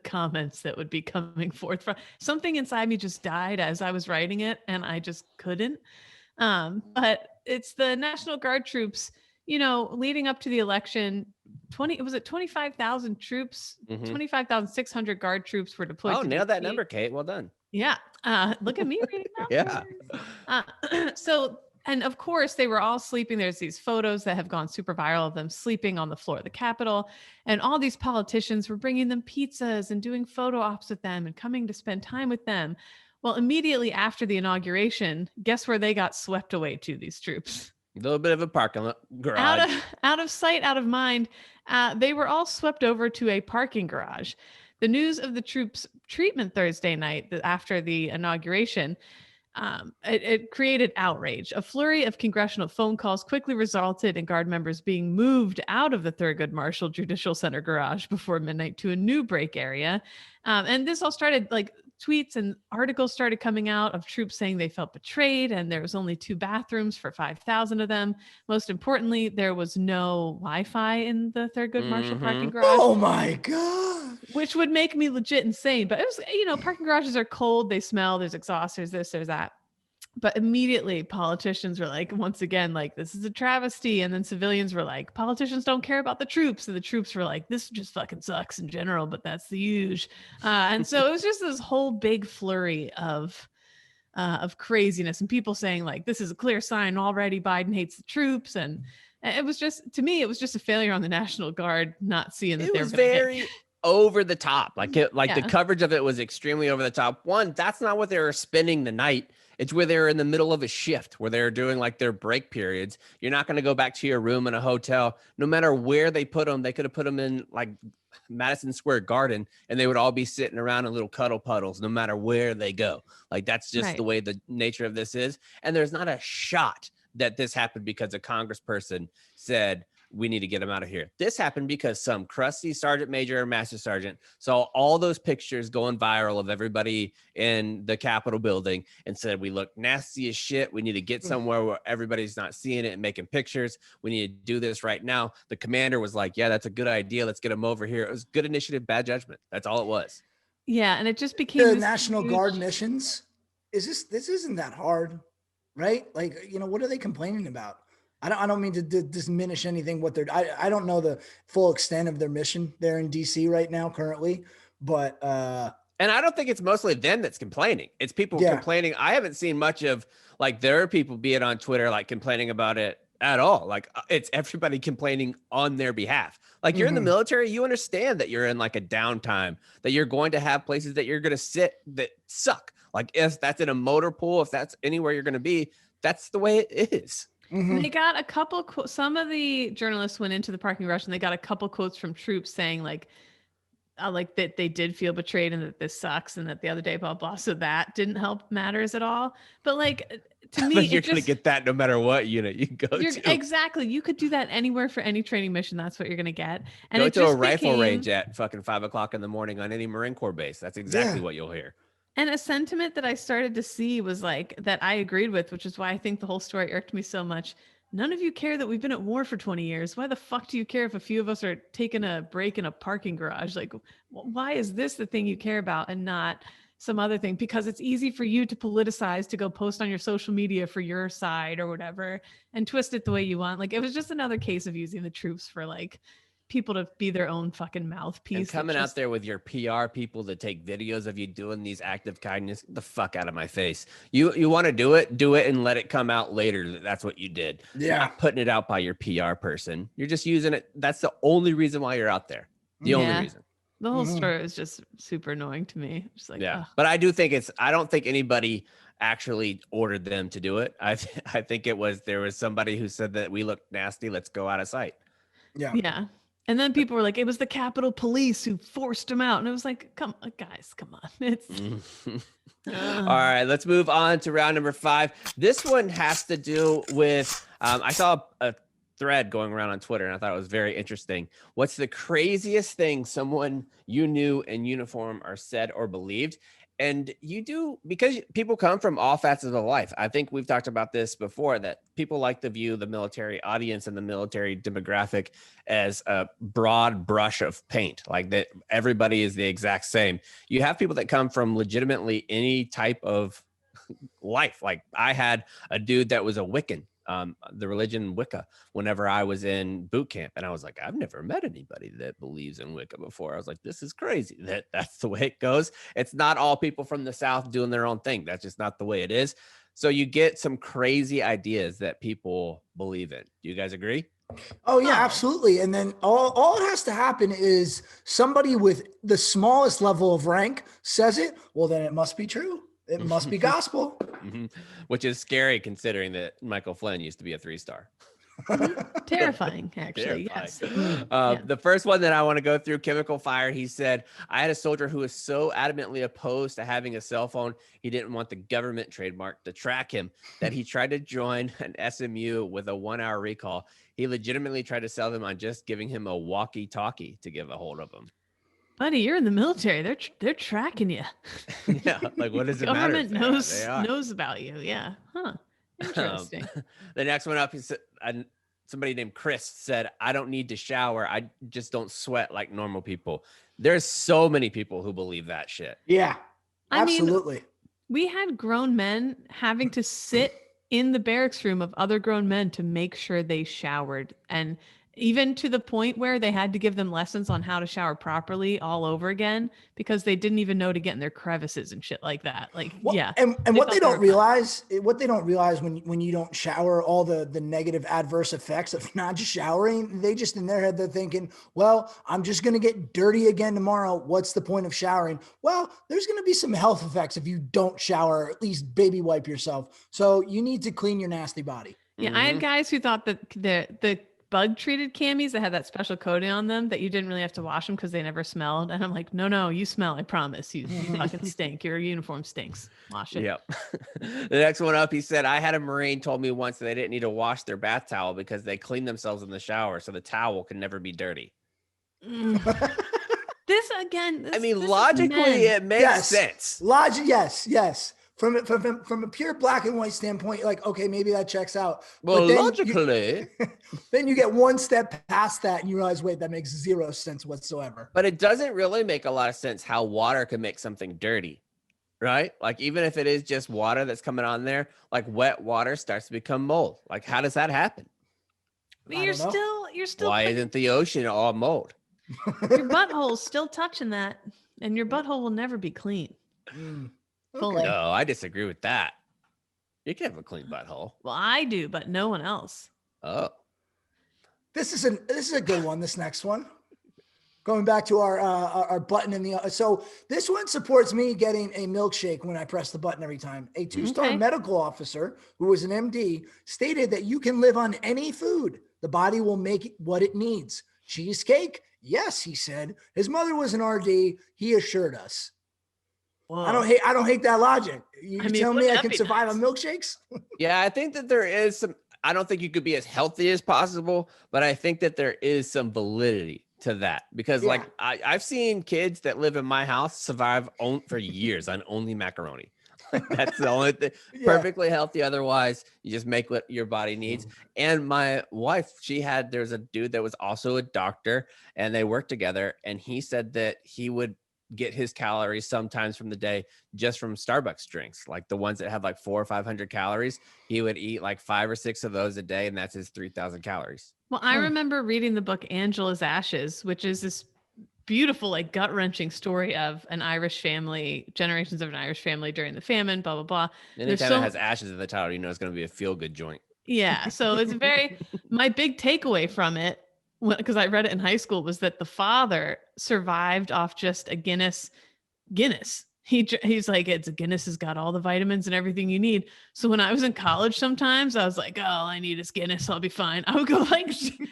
comments that would be coming forth from something inside me just died as I was writing it, and I just couldn't. But it's the National Guard troops. Leading up to the election, 25,000 troops, Mhm. 25,600 Guard troops were deployed. Oh, to nailed that defeat- number, Kate. Well done. Yeah. Look at me reading Yeah. numbers. And of course, they were all sleeping. There's these photos that have gone super viral of them sleeping on the floor of the Capitol. And all these politicians were bringing them pizzas and doing photo ops with them and coming to spend time with them. Well, immediately after the inauguration, guess where they got swept away to, these troops? A little bit of a parking lot garage. Out of sight, out of mind. They were all swept over to a parking garage. The news of the troops' treatment Thursday night after the inauguration, it created outrage. A flurry of congressional phone calls quickly resulted in Guard members being moved out of the Thurgood Marshall Judicial Center garage before midnight to a new break area. And this all started tweets and articles started coming out of troops saying they felt betrayed and there was only 2 bathrooms for 5,000 of them. Most importantly, there was no Wi-Fi in the Thurgood Marshall parking garage. Oh my God. Which would make me legit insane. But it was, parking garages are cold, they smell, there's exhaust, there's this, there's that. But immediately politicians were like, once again, this is a travesty. And then civilians were like, politicians don't care about the troops. And the troops were like, this just fucking sucks in general, but that's the huge. And so it was just this whole big flurry of of craziness and people saying like, this is a clear sign already Biden hates the troops. And it was just, to me, it was just a failure on the National Guard not seeing that It they were was going to get. very over the top. Like the Yeah. coverage of it was extremely over the top. One, that's not what they were spending the night. It's where they're in the middle of a shift where they're doing like their break periods. You're not going to go back to your room in a hotel. No matter where they put them, they could have put them in like Madison Square Garden and they would all be sitting around in little cuddle puddles no matter where they go. Like that's just Right. the way the nature of this is. And there's not a shot that this happened because a congressperson said, we need to get him out of here. This happened because some crusty sergeant major or master sergeant saw all those pictures going viral of everybody in the Capitol building and said, we look nasty as shit. We need to get somewhere where everybody's not seeing it and making pictures. We need to do this right now. The commander was like, yeah, that's a good idea. Let's get him over here. It was good initiative, bad judgment. That's all it was. Yeah. And it just became The this National huge- Guard missions. This isn't that hard, right? Like, what are they complaining about? I don't mean to diminish anything what they're, I don't know the full extent of their mission there in DC right now currently, but and I don't think it's mostly them that's complaining. It's people complaining. I haven't seen much of like there are people be it on Twitter like complaining about it at all. Like it's everybody complaining on their behalf. Like you're in the military, you understand that you're in like a downtime, that you're going to have places that you're going to sit that suck. Like if that's in a motor pool, if that's anywhere you're going to be, that's the way it is. They got a couple some of the journalists went into the parking garage and they got a couple quotes from troops saying like that they did feel betrayed and that this sucks and that the other day blah blah. So that didn't help matters at all. But like to me, you're gonna get that no matter what unit you go to. Exactly. You could do that anywhere for any training mission. That's what you're gonna get. And go it to just a rifle range at fucking 5 o'clock in the morning on any Marine Corps base. That's exactly what you'll hear. And a sentiment that I started to see was like that I agreed with, which is why I think the whole story irked me so much. None of you care that we've been at war for 20 years. Why the fuck do you care if a few of us are taking a break in a parking garage? Like, why is this the thing you care about and not some other thing? Because it's easy for you to politicize, to go post on your social media for your side or whatever and twist it the way you want. Like, it was just another case of using the troops for like people to be their own fucking mouthpiece. And coming out there with your PR people to take videos of you doing these acts of kindness, get the fuck out of my face. You want to do it and let it come out later that that's what you did. Yeah. You're not putting it out by your PR person. You're just using it. That's the only reason why you're out there. The only reason. The whole story was just super annoying to me. Just like, ugh. But I do think I don't think anybody actually ordered them to do it. I think there was somebody who said that we look nasty. Let's go out of sight. Yeah. And then people were like, it was the Capitol Police who forced him out. And it was like, come on. It's all right, let's move on to round number 5. This one has to do with, I saw a thread going around on Twitter and I thought it was very interesting. What's the craziest thing someone you knew in uniform or said or believed? And you do, because people come from all facets of life. I think we've talked about this before, that people like to view the military audience and the military demographic as a broad brush of paint, like that everybody is the exact same. You have people that come from legitimately any type of life. Like I had a dude that was a Wiccan, the religion Wicca, whenever I was in boot camp. And I was like, I've never met anybody that believes in Wicca before. I was like, this is crazy. That's the way it goes. It's not all people from the South doing their own thing. That's just not the way it is. So you get some crazy ideas that people believe in. Do you guys agree? Oh yeah, absolutely. And then all it has to happen is somebody with the smallest level of rank says it. Well, then it must be true. It must be gospel. Which is scary considering that Michael Flynn used to be a 3-star. Terrifying, actually. Terrifying. Yes. The first one that I want to go through, chemical fire. He said, I had a soldier who was so adamantly opposed to having a cell phone, he didn't want the government trademark to track him, that he tried to join an SMU with a 1-hour recall. He legitimately tried to sell them on just giving him a walkie-talkie to give a hold of him. Buddy, you're in the military. They're tracking you. Yeah, like what does it matter? Government knows about you. Yeah. Huh. Interesting. The next one up is somebody named Chris said, I don't need to shower. I just don't sweat like normal people. There's so many people who believe that shit. Yeah, I absolutely. mean, we had grown men having to sit in the barracks room of other grown men to make sure they showered. And even to the point where they had to give them lessons on how to shower properly all over again because they didn't even know to get in their crevices and shit like that. Like, Well, yeah. and what they thought don't were fine. realize, when you don't shower, all the negative adverse effects of not just showering, they just in their head, they're thinking, well, I'm just going to get dirty again tomorrow. What's the point of showering? Well, there's going to be some health effects if you don't shower, or at least baby wipe yourself. So you need to clean your nasty body. Yeah, I had guys who thought that the bug treated camis that had that special coating on them that you didn't really have to wash them because they never smelled. And I'm like, no, you smell. I promise. You fucking stink. Your uniform stinks. Wash it. Yep. The next one up, he said, I had a Marine told me once that they didn't need to wash their bath towel because they clean themselves in the shower. So the towel can never be dirty. This again. I mean, logically, it makes sense. Logic, yes. From a pure black and white standpoint, like, okay, maybe that checks out. Well, But then logically. then you get one step past that and you realize, wait, that makes zero sense whatsoever. But it doesn't really make a lot of sense how water can make something dirty, right? Like, even if it is just water that's coming on there, like wet water starts to become mold. Like, how does that happen? But you're still Why isn't the ocean all mold? your butthole's still touching that, and your butthole will never be clean. Fully. No, I disagree with that. You can have a clean butthole. Well, I do, but no one else. Oh. This is a good one. This next one, going back to our button in the, so this one supports me getting a milkshake when I press the button every time. A 2-star medical officer who was an MD stated that you can live on any food. The body will make what it needs. Cheesecake? Yes, he said. His mother was an RD. He assured us. Whoa. I don't hate that logic. You tell me I can survive on milkshakes? Yeah, I think that there is some, I don't think you could be as healthy as possible, but I think that there is some validity to that because like I've seen kids that live in my house survive for years on only macaroni. That's the only thing. Perfectly healthy. Otherwise, you just make what your body needs. And my wife, there's a dude that was also a doctor and they worked together. And he said that he would get his calories sometimes from the day just from Starbucks drinks, like the ones that have like 400 or 500 calories. He would eat like 5 or 6 of those a day, and that's his 3,000 calories. Well, I remember reading the book Angela's Ashes, which is this beautiful, like gut-wrenching story of an Irish family, generations of an Irish family during the famine, blah, blah, blah. Anytime it has ashes in the title, you know it's going to be a feel-good joint. Yeah. So it's my big takeaway from it, because I read it in high school, was that the father survived off just a Guinness. He's like, Guinness has got all the vitamins and everything you need. So when I was in college, sometimes I was like, oh, all I need is Guinness. I'll be fine. I would go like,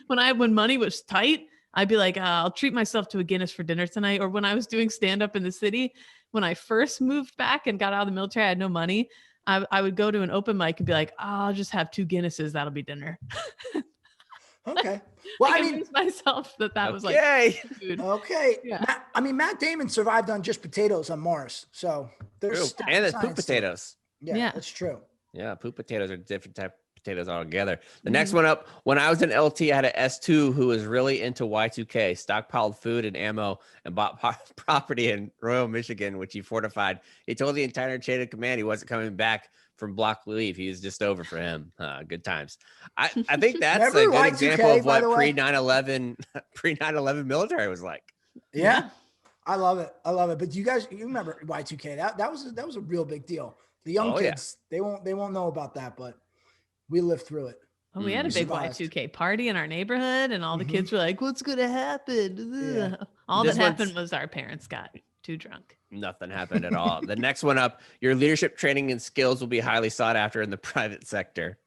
when money was tight, I'd be like, I'll treat myself to a Guinness for dinner tonight. Or when I was doing stand up in the city, when I first moved back and got out of the military, I had no money. I would go to an open mic and be like, I'll just have 2 Guinnesses. That'll be dinner. Okay. Well, I convinced myself that was like, food. Okay. Yeah. Matt Damon survived on just potatoes on Mars. So there's and it's poop potatoes. Yeah, that's true. Yeah, poop potatoes are different type of potatoes altogether. The next one up, when I was in LT, I had an S2 who was really into Y2K, stockpiled food and ammo, and bought property in Royal, Michigan, which he fortified. He told the entire chain of command he wasn't coming back from block leave. He was just over for him. Good times. I think that's a good example of what pre 9/11 military was like. Yeah. I love it. But you remember Y2K? That was a real big deal. The young kids, they won't know about that, but we lived through it. Oh, we had a big Y2K party in our neighborhood, and all the kids were like, "What's gonna happen?" Yeah. All that happened was our parents got too drunk. Nothing happened at all. The next one up, your leadership training and skills will be highly sought after in the private sector.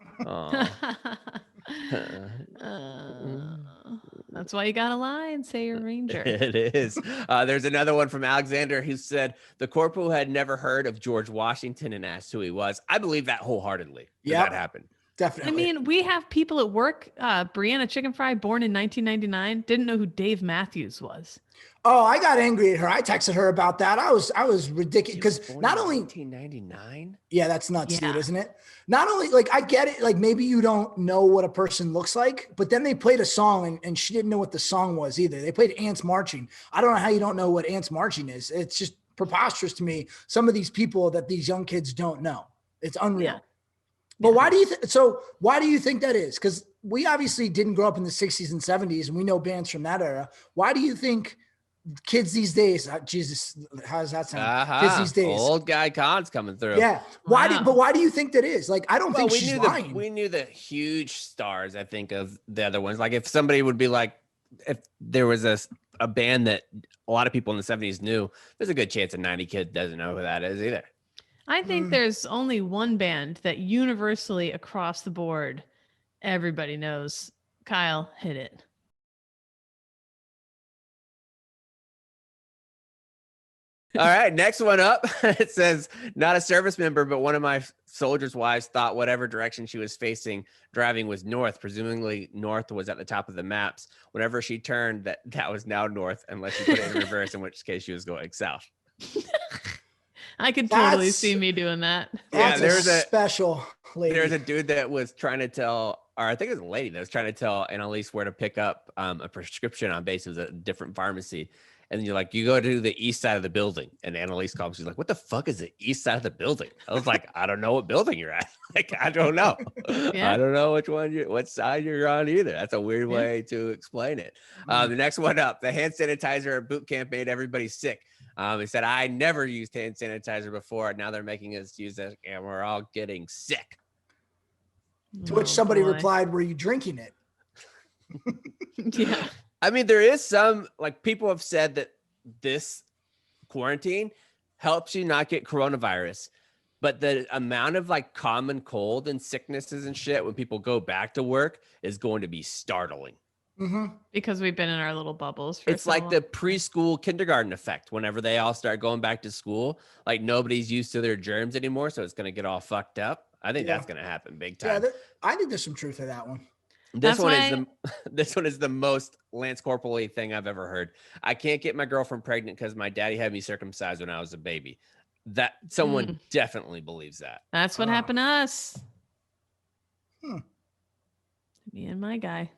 That's why you gotta lie and say you're a ranger. It is. There's another one from Alexander who said the corporal had never heard of George Washington and asked who he was. I believe that wholeheartedly. Yeah, that happened. Definitely. I mean, we have people at work. Brianna Chicken Fry, born in 1999, didn't know who Dave Matthews was. Oh, I got angry at her. I texted her about that. I was ridiculous because not only 1999. Yeah, that's nuts, dude, isn't it? Not only like I get it, like maybe you don't know what a person looks like, but then they played a song and she didn't know what the song was either. They played Ants Marching. I don't know how you don't know what Ants Marching is. It's just preposterous to me. Some of these people that these young kids don't know. It's unreal. Yeah. But why do you think that is? Because we obviously didn't grow up in the 60s and 70s, and we know bands from that era. Why do you think kids these days, Jesus, how does that sound? Kids these days. Old guy Khan's coming through. Yeah. But why do you think that is? Like, I don't think she's lying. We knew the huge stars, I think, of the other ones. Like if somebody would be like, if there was a band that a lot of people in the 70s knew, there's a good chance a 90 kid doesn't know who that is either. I think there's only one band that universally across the board, everybody knows. Kyle, hit it. All right, next one up. It says, not a service member, but one of my soldiers' wives thought whatever direction she was facing driving was north. Presumably north was at the top of the maps. Whenever she turned, that was now north, unless she put it in reverse, in which case she was going south. I could totally see me doing that. Yeah, there's a special lady. There's a dude that was trying to tell, or I think it was a lady that was trying to tell Annalise where to pick up a prescription on basis of a different pharmacy. And you're like, you go to the east side of the building. And Annalise calls. She's like, what the fuck is the east side of the building? I was like, I don't know what building you're at. Like, I don't know. I don't know what side you're on either. That's a weird way to explain it. The next one up, the hand sanitizer at boot camp made everybody sick. He said, I never used hand sanitizer before. Now they're making us use it, and we're all getting sick. To which somebody replied, were you drinking it? Yeah. I mean, there is some, like, people have said that this quarantine helps you not get coronavirus, but the amount of like common cold and sicknesses and shit when people go back to work is going to be startling. Because we've been in our little bubbles. For it's like the preschool kindergarten effect. Whenever they all start going back to school, like nobody's used to their germs anymore. So it's going to get all fucked up. I think that's going to happen big time. Yeah, I think there's some truth to that one. This one is the most Lance Corporal-y thing I've ever heard. I can't get my girlfriend pregnant because my daddy had me circumcised when I was a baby. That someone definitely believes that. That's what happened to us. Me and my guy.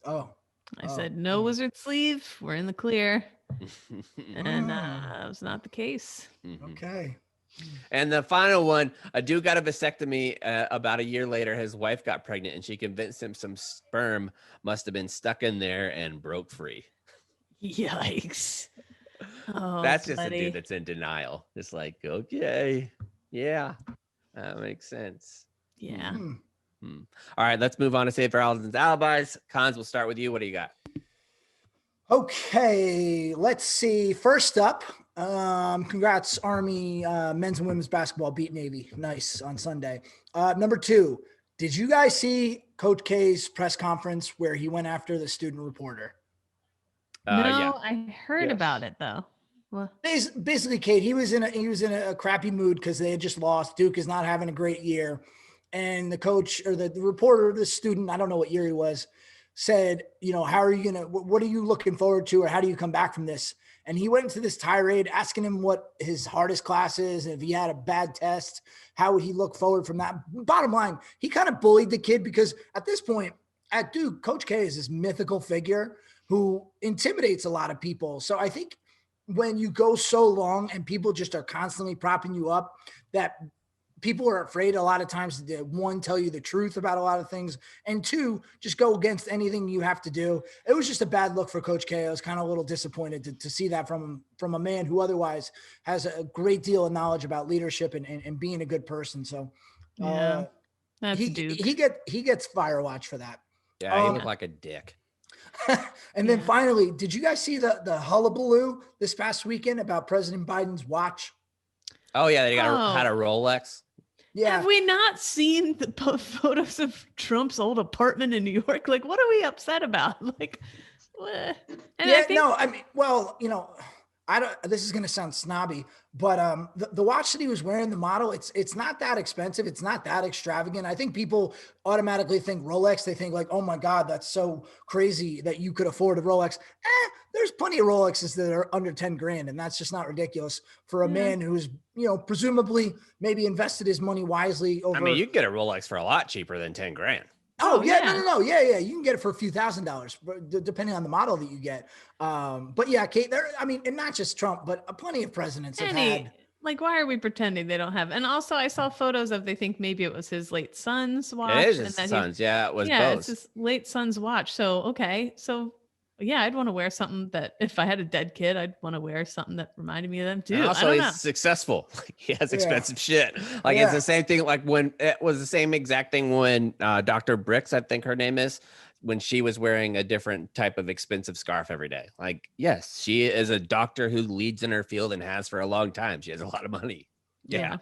I said, no wizard sleeve. We're in the clear. And that was not the case. Okay. And the final one, a dude got a vasectomy about a year later. His wife got pregnant and she convinced him some sperm must have been stuck in there and broke free. Yikes. That's just a dude that's in denial. It's like, okay, yeah, that makes sense. Yeah. All right, let's move on to Save for Allison's alibis. Cons, we'll start with you. What do you got? Okay, let's see. First up, congrats, Army men's and women's basketball beat Navy. Nice on Sunday. Number 2, did you guys see Coach K's press conference where he went after the student reporter? No, I heard about it though. Well, basically, Kate, he was in a crappy mood because they had just lost. Duke is not having a great year, and the coach or the reporter, the student, I don't know what year he was, said, how are you what are you looking forward to, or how do you come back from this? And he went into this tirade asking him what his hardest class is, and if he had a bad test, how would he look forward from that? Bottom line, he kind of bullied the kid because at this point at Duke, Coach K is this mythical figure who intimidates a lot of people. So I think when you go so long and people just are constantly propping you up, that people are afraid a lot of times to, one, tell you the truth about a lot of things, and 2, just go against anything you have to do. It was just a bad look for Coach K. I was kind of a little disappointed to see that from a man who otherwise has a great deal of knowledge about leadership and being a good person. So that's he gets fire watch for that. Yeah, he looked like a dick. And then finally, did you guys see the hullabaloo this past weekend about President Biden's watch? Oh yeah, they had a Rolex. Yeah. Have we not seen the photos of Trump's old apartment in New York? Like, what are we upset about? Like, what? This is going to sound snobby, but the watch that he was wearing, the model, it's not that expensive. It's not that extravagant. I think people automatically think Rolex. They think like, oh my God, that's so crazy that you could afford a Rolex. There's plenty of Rolexes that are under 10 grand. And that's just not ridiculous for a man who's, presumably maybe invested his money wisely. I mean, you can get a Rolex for a lot cheaper than 10 grand. Oh yeah, no. Yeah. You can get it for a few $1,000s, depending on the model that you get. But yeah, Kate, and not just Trump, but plenty of presidents have had Like, why are we pretending they don't have? And also, I saw photos of they think maybe it was his late son's watch, It is and his that son's. Yeah, it was yeah, it's both. his late son's watch. So okay, so yeah, I'd want to wear something that if I had a dead kid, I'd want to wear something that reminded me of them And too. I also, don't he's know. successful. He has Yeah. expensive shit. Like it's Yeah. the same thing. Like when it was the same exact thing when Dr. Bricks, I think her name is, when she was wearing a different type of expensive scarf every day. Like, yes, she is a doctor who leads in her field and has for a long time. She has a lot of money. Yeah.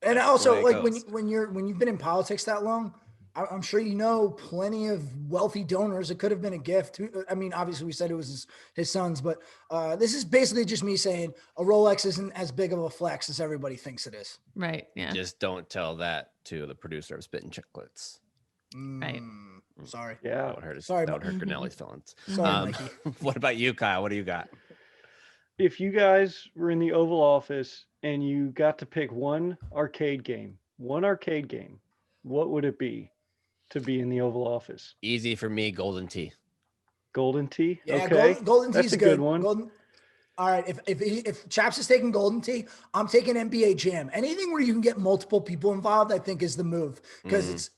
And That's the also, way it like goes. when you've been in politics that long, I'm sure you know plenty of wealthy donors. It could have been a gift. I mean, obviously, we said it was his son's, but this is basically just me saying a Rolex isn't as big of a flex as everybody thinks it is. Right. Yeah. Just don't tell that to the producer of Spittin' Chicklets. Right. Sorry. Yeah. That would hurt his, Sorry, that would hurt Mhm. Grinelli's feelings. Sorry, Mikey. What about you, Kyle? What do you got? If you guys were in the Oval Office and you got to pick one arcade game, what would it be to be in the Oval Office? Easy for me, Golden Tee. Golden Tee? Yeah, Okay. Golden That's Tee's a good. good one. All right, if Chaps is taking Golden Tee, I'm taking NBA Jam. Anything where you can get multiple people involved, I think is the move because it's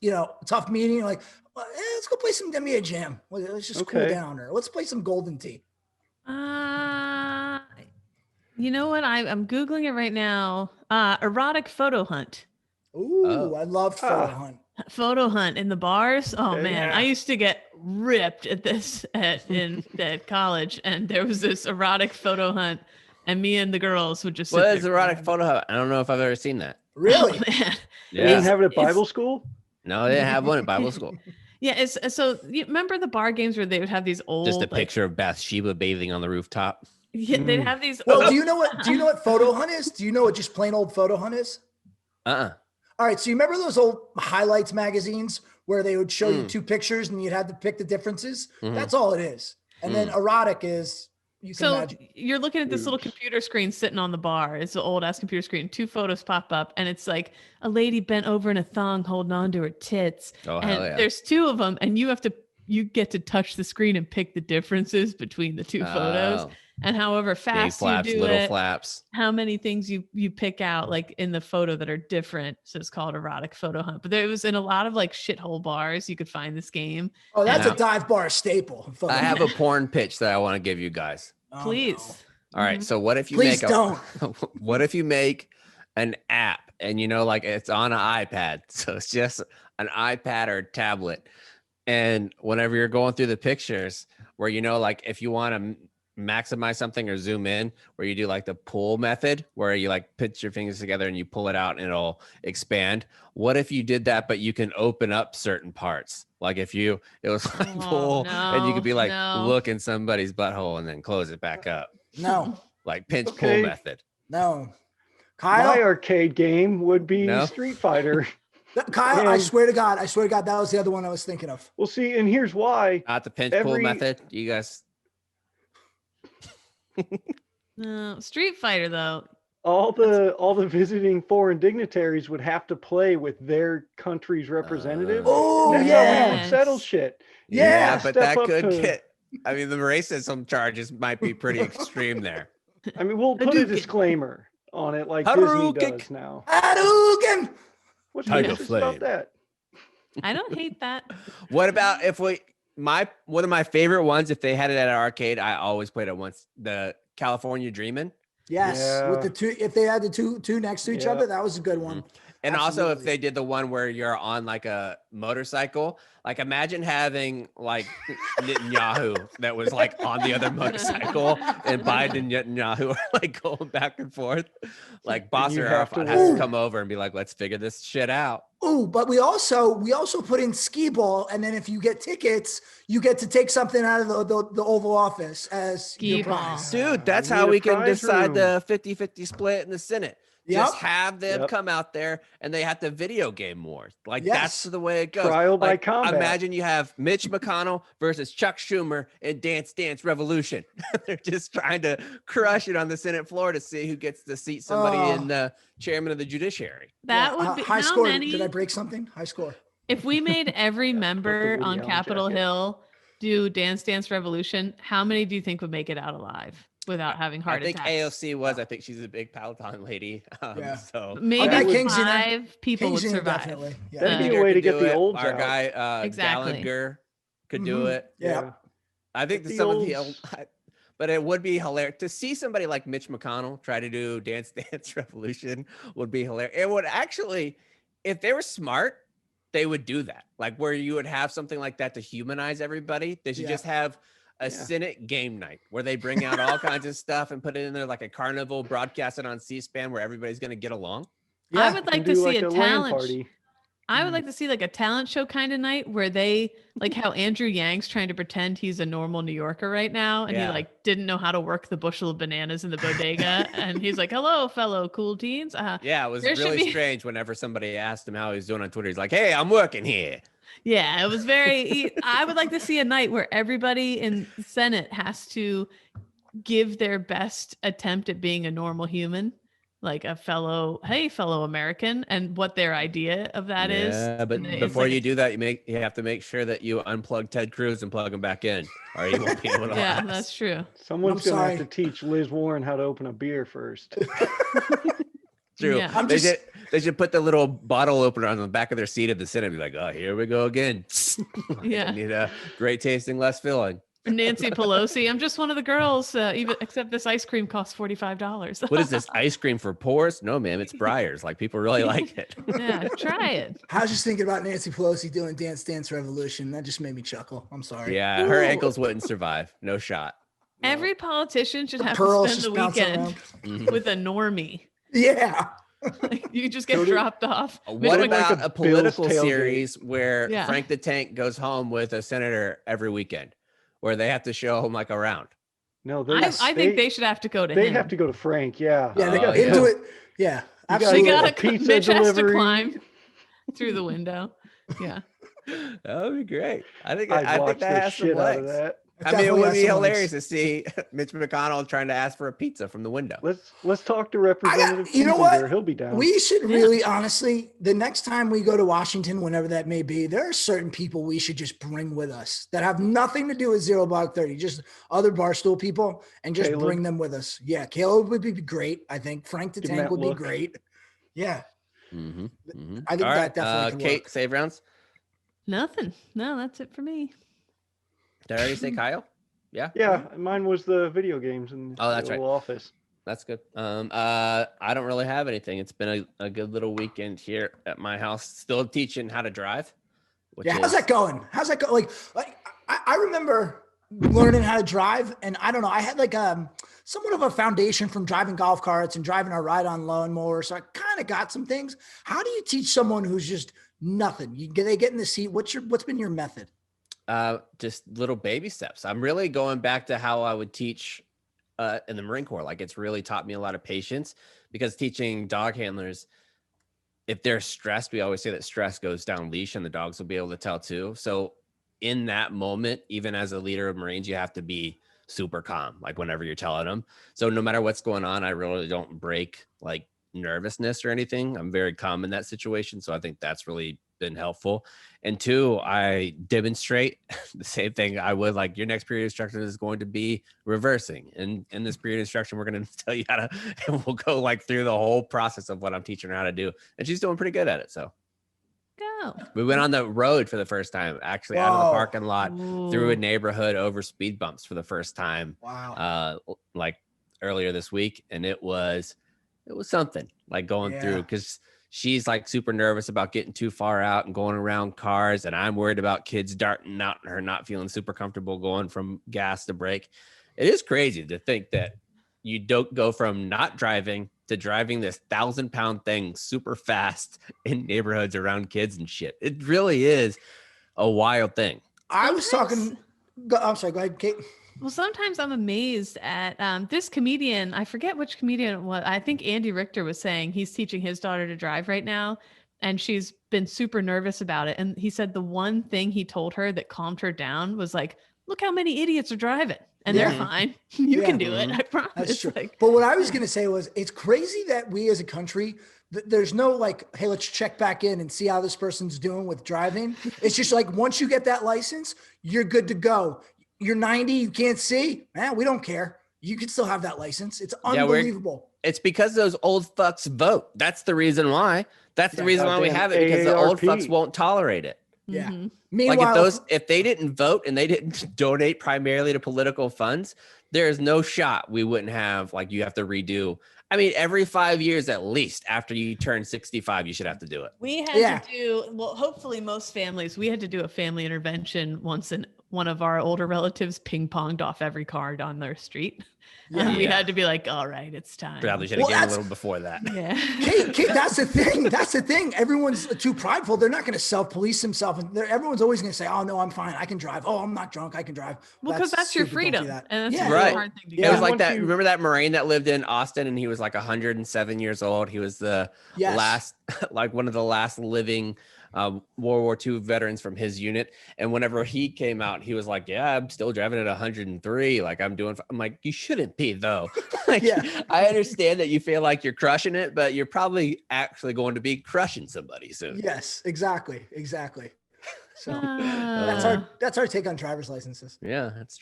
tough meeting. Like, well, let's go play some NBA Jam. Let's just cool Okay. down, or let's play some Golden Tee. You know what? I'm googling it right now. Erotic photo hunt. Ooh, I loved Photo Ah. Hunt. Photo hunt in the bars. Oh Okay. man, Yeah. I used to get ripped at this at college, and there was this erotic photo hunt, and me and the girls would just sit What there is erotic crying. photo hut? I don't know if I've ever seen that. Really? Oh, man. They didn't Yeah. have it at It's- Bible school? No, they didn't have one at Bible school. Yeah, it's so you remember the bar games where they would have these old Just a like- picture of Bathsheba bathing on the rooftop. yeah, they'd Mm. have these Well, old- do you know what Photo Hunt is? Do you know what just plain old Photo Hunt is? All right, so you remember those old highlights magazines where they would show you two pictures and you'd have to pick the differences? Mhm. That's all it is. And then erotic is you can So imagine. you're looking at this little Huge. computer screen sitting on the bar. It's an old ass computer screen. Two photos pop up, and it's like a lady bent over in a thong holding on to her tits. Oh, and hell yeah. there's two of them, and you get to touch the screen and pick the differences between the two photos. Oh, And however big fast flaps, you do little it, flaps. how many things you pick out like in the photo that are different. So it's called erotic photo hunt. But there was in a lot of like shithole bars you could find this game. Oh, that's Yeah. a dive bar staple. Photo I Hunt. have a porn pitch that I want to give you guys. Oh, Please. no. All right. So what if you Please make don't. what if you make an app and like it's on an iPad. So it's just an iPad or a tablet. And whenever you're going through the pictures where like if you want to maximize something or zoom in, where you do like the pull method where you like put your fingers together and you pull it out and it'll expand. What if you did that, but you can open up certain parts? Like if it was like Oh, pull and you could be like, no. look in somebody's butthole and then close it back up. No, Like pinch Okay. pull method. no. My Kyle, arcade game would be No? Street Fighter. Kyle, I and- swear to God, that was the other one I was thinking of. Well, see, and here's why. Not the pinch pull Every- method. You guys. No, Street Fighter though. All the visiting foreign dignitaries would have to play with their country's representative. Oh, That's how we yeah. would settle shit. Yeah, but step that up could to- get. I mean, the racism charges might be pretty extreme there. I mean, we'll put a Hadouken. disclaimer on it like Disney Hadouken. does now. Hadouken! What's Tiger racist Flame. about that? I don't hate that. What about if one of my favorite ones, if they had it at an arcade, I always played it once. The California Dreamin'. Yes, with Yeah. the two, if they had the two next to each Yeah. other, that was a good one. And also, if Absolutely. they did the one where you're on like a motorcycle, like imagine having like Netanyahu that was like on the other motorcycle and Biden and Netanyahu are like going back and forth. Like Boss you or have to Arafat has to win. come over and be like, let's figure this shit out. Oh, but we also put in skee ball, and then if you get tickets, you get to take something out of the Oval Office as Skee your ball. prize. Dude, that's we how need a we can prize decide room. the 50-50 split in the Senate. Yep. Just have them Yep. come out there and they have to video game more. Like Yes. that's the way it goes. Trial by Like, combat. Imagine you have Mitch McConnell versus Chuck Schumer in Dance Dance Revolution. They're just trying to crush it on the Senate floor to see who gets to seat somebody Oh. in the chairman of the judiciary. That Yeah, would be high how score. many? Did I break something? High score. If we made every member Woody on Allen Capitol jacket. Hill do Dance Dance Revolution, how many do you think would make it out alive? without having I heart think attacks. AOC was. I think she's a big Peloton lady. Yeah. So Maybe guy King's in there. 5 people King's would in it, survive. definitely. Yeah. That'd be a Edinger way to could get do the it. olds Our out. guy Exactly. Gallagher could do it. Yeah. I think Get that the some of the, olds. but it would be hilarious to see somebody like Mitch McConnell try to do Dance Dance Revolution. Would be hilarious. It would actually, if they were smart, they would do that. Like where you would have something like that to humanize everybody. They should just have a Senate game night where they bring out all kinds of stuff and put it in there like a carnival, broadcast it on C-SPAN where everybody's going to get along. Yeah. I would like to do see like a LAN talent. party. I would like to see like a talent show kind of night where they like how Andrew Yang's trying to pretend he's a normal New Yorker right now, and he like didn't know how to work the bushel of bananas in the bodega, and he's like, "Hello, fellow cool teens." Yeah, it was there should really be- strange whenever somebody asked him how he's doing on Twitter. He's like, "Hey, I'm working here." Yeah, it was very. I would like to see a night where everybody in the Senate has to give their best attempt at being a normal human, like a fellow American, and what their idea of that is. Yeah, but And it's before like you do that, you have to make sure that you unplug Ted Cruz and plug him back in, or you won't be able to. yeah, last. that's true. Someone's I'm going to have sorry. to teach Liz Warren how to open a beer first. True. Yeah. They should put the little bottle opener on the back of their seat at the Senate and be like, "Oh, here we go again." Yeah. I need a great tasting, less filling. Nancy Pelosi. I'm just one of the girls. Even except this ice cream costs $45. What is this ice cream for pores? No, ma'am, it's Breyers. Like people really like it. Yeah, try it. I was just thinking about Nancy Pelosi doing Dance Dance Revolution. That just made me chuckle. I'm sorry. Yeah, her ankles wouldn't survive. No shot. Every politician should have to pearls spend the just bouncing weekend Mhm. with a normie. Yeah. You just get Go to- dropped off. What Mitch about like a a political Bills tailgate. series where Yeah. Frank the Tank goes home with a senator every weekend, where they have to show him like around? No, I think they should have to go to they him. have to go to Frank. Yeah. Yeah. They Oh, got yeah. into it. Yeah. You Absolutely. They gotta gotta get a pizza Mitch has to delivery. climb through the window. Yeah. That would be great. I think I'd watch that the has some shit out of legs. that. I mean, it Definitely would has be some legs. hilarious to see Mitch McConnell trying to ask for a pizza from the window. Let's talk to Representative you know Kiesinger. what? He'll be down. We should really, honestly, the next time we go to Washington, whenever that may be, there are certain people we should just bring with us that have nothing to do with Zero Block 30, just other Barstool people, and just Caleb. bring them with us. Yeah, Caleb would be great. I think Frank the Give him Tank that would look. be great. Yeah, Mm-hmm. Mm-hmm. I think that definitely could Kate, work. save rounds. Nothing. No, that's it for me. Did I already say Kyle? Yeah. Yeah, mine was the video games in Oh, that's the right. Oval Office. That's good. I don't really have anything. It's been a good little weekend here at my house. Still teaching how to drive. Which Yeah, how's is- that going? How's that go? Like I remember learning how to drive, and I don't know. I had like somewhat of a foundation from driving golf carts and driving a ride-on lawnmower, so I kind of got some things. How do you teach someone who's just nothing? They get in the seat. What's been your method? Just little baby steps. I'm really going back to how I would teach in the Marine Corps. Like it's really taught me a lot of patience, because teaching dog handlers, if they're stressed, we always say that stress goes down leash, and the dogs will be able to tell too. So in that moment, even as a leader of Marines, you have to be super calm, like whenever you're telling them. So no matter what's going on, I really don't break like nervousness or anything. I'm very calm in that situation. So I think that's really been helpful. And two, I demonstrate the same thing I would, like, your next period instruction is going to be reversing. And in this period instruction, we're going to tell you how to, and we'll go like through the whole process of what I'm teaching her how to do. And she's doing pretty good at it. So Go. we went on the road for the first time, actually out of the Whoa. parking lot, through a Ooh. neighborhood, over speed bumps for the first time, Wow. like earlier this week. And it was something, like going through, Yeah. because she's like super nervous about getting too far out and going around cars. And I'm worried about kids darting out and her not feeling super comfortable going from gas to brake. It is crazy to think that you don't go from not driving to driving this 1,000-pound thing super fast in neighborhoods around kids and shit. It really is a wild thing. I was Sometimes- talking. I'm sorry. Go ahead, Kate. Well, sometimes I'm amazed at this comedian. I forget which comedian it was. I think Andy Richter was saying he's teaching his daughter to drive right now, and she's been super nervous about it. And he said the one thing he told her that calmed her down was like, "Look how many idiots are driving, and Yeah. they're fine. You Yeah. can do it. I promise." That's true. Like, But what I was going to say was, it's crazy that we as a country, there's no like, hey, let's check back in and see how this person's doing with driving. It's just like, once you get that license, you're good to go. You're 90, you can't see, man, we don't care. you could still have that license. It's Yeah, unbelievable. It's because those old fucks vote. That's the reason why. That's the reason why we Goddamn have it, because the old AARP. fucks won't tolerate it. Yeah. Mhm. Meanwhile, If they didn't vote and they didn't donate primarily to political funds, there is no shot we wouldn't have, like, you have to redo. I mean, every 5 years at least after you turn 65, you should have to do it. We had Yeah. to do, well, hopefully most families, we had to do a family intervention once, and one of our older relatives ping-ponged off every card on their street. And we Yeah. had to be like, all right, it's time. Probably should have Well, given a that's- little before that. Yeah. Kate, that's the thing. That's the thing. Everyone's too prideful. They're not going to self-police themselves. And everyone's always going to say, oh, no, I'm fine. I can drive. Oh, I'm not drunk. I can drive. Well, because that's your stupid. Don't do freedom. that. And that's Yeah. a really Right. hard thing to It do. Yeah. was like Once that. you- Remember that Marine that lived in Austin and he was like 107 years old. He was the Yes. last, like one of the last living World War II veterans from his unit. And whenever he came out, he was like, yeah, I'm still driving at 103. Like I'm like, you shouldn't be though. Like, Yeah. I understand that you feel like you're crushing it, but you're probably actually going to be crushing somebody soon. Yes, exactly. So Uh, that's our take on driver's licenses. Yeah, that's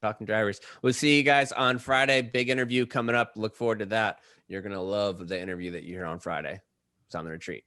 talking drivers. We'll see you guys on Friday. Big interview coming up. Look forward to that. You're going to love the interview that you hear on Friday. It's on the retreat.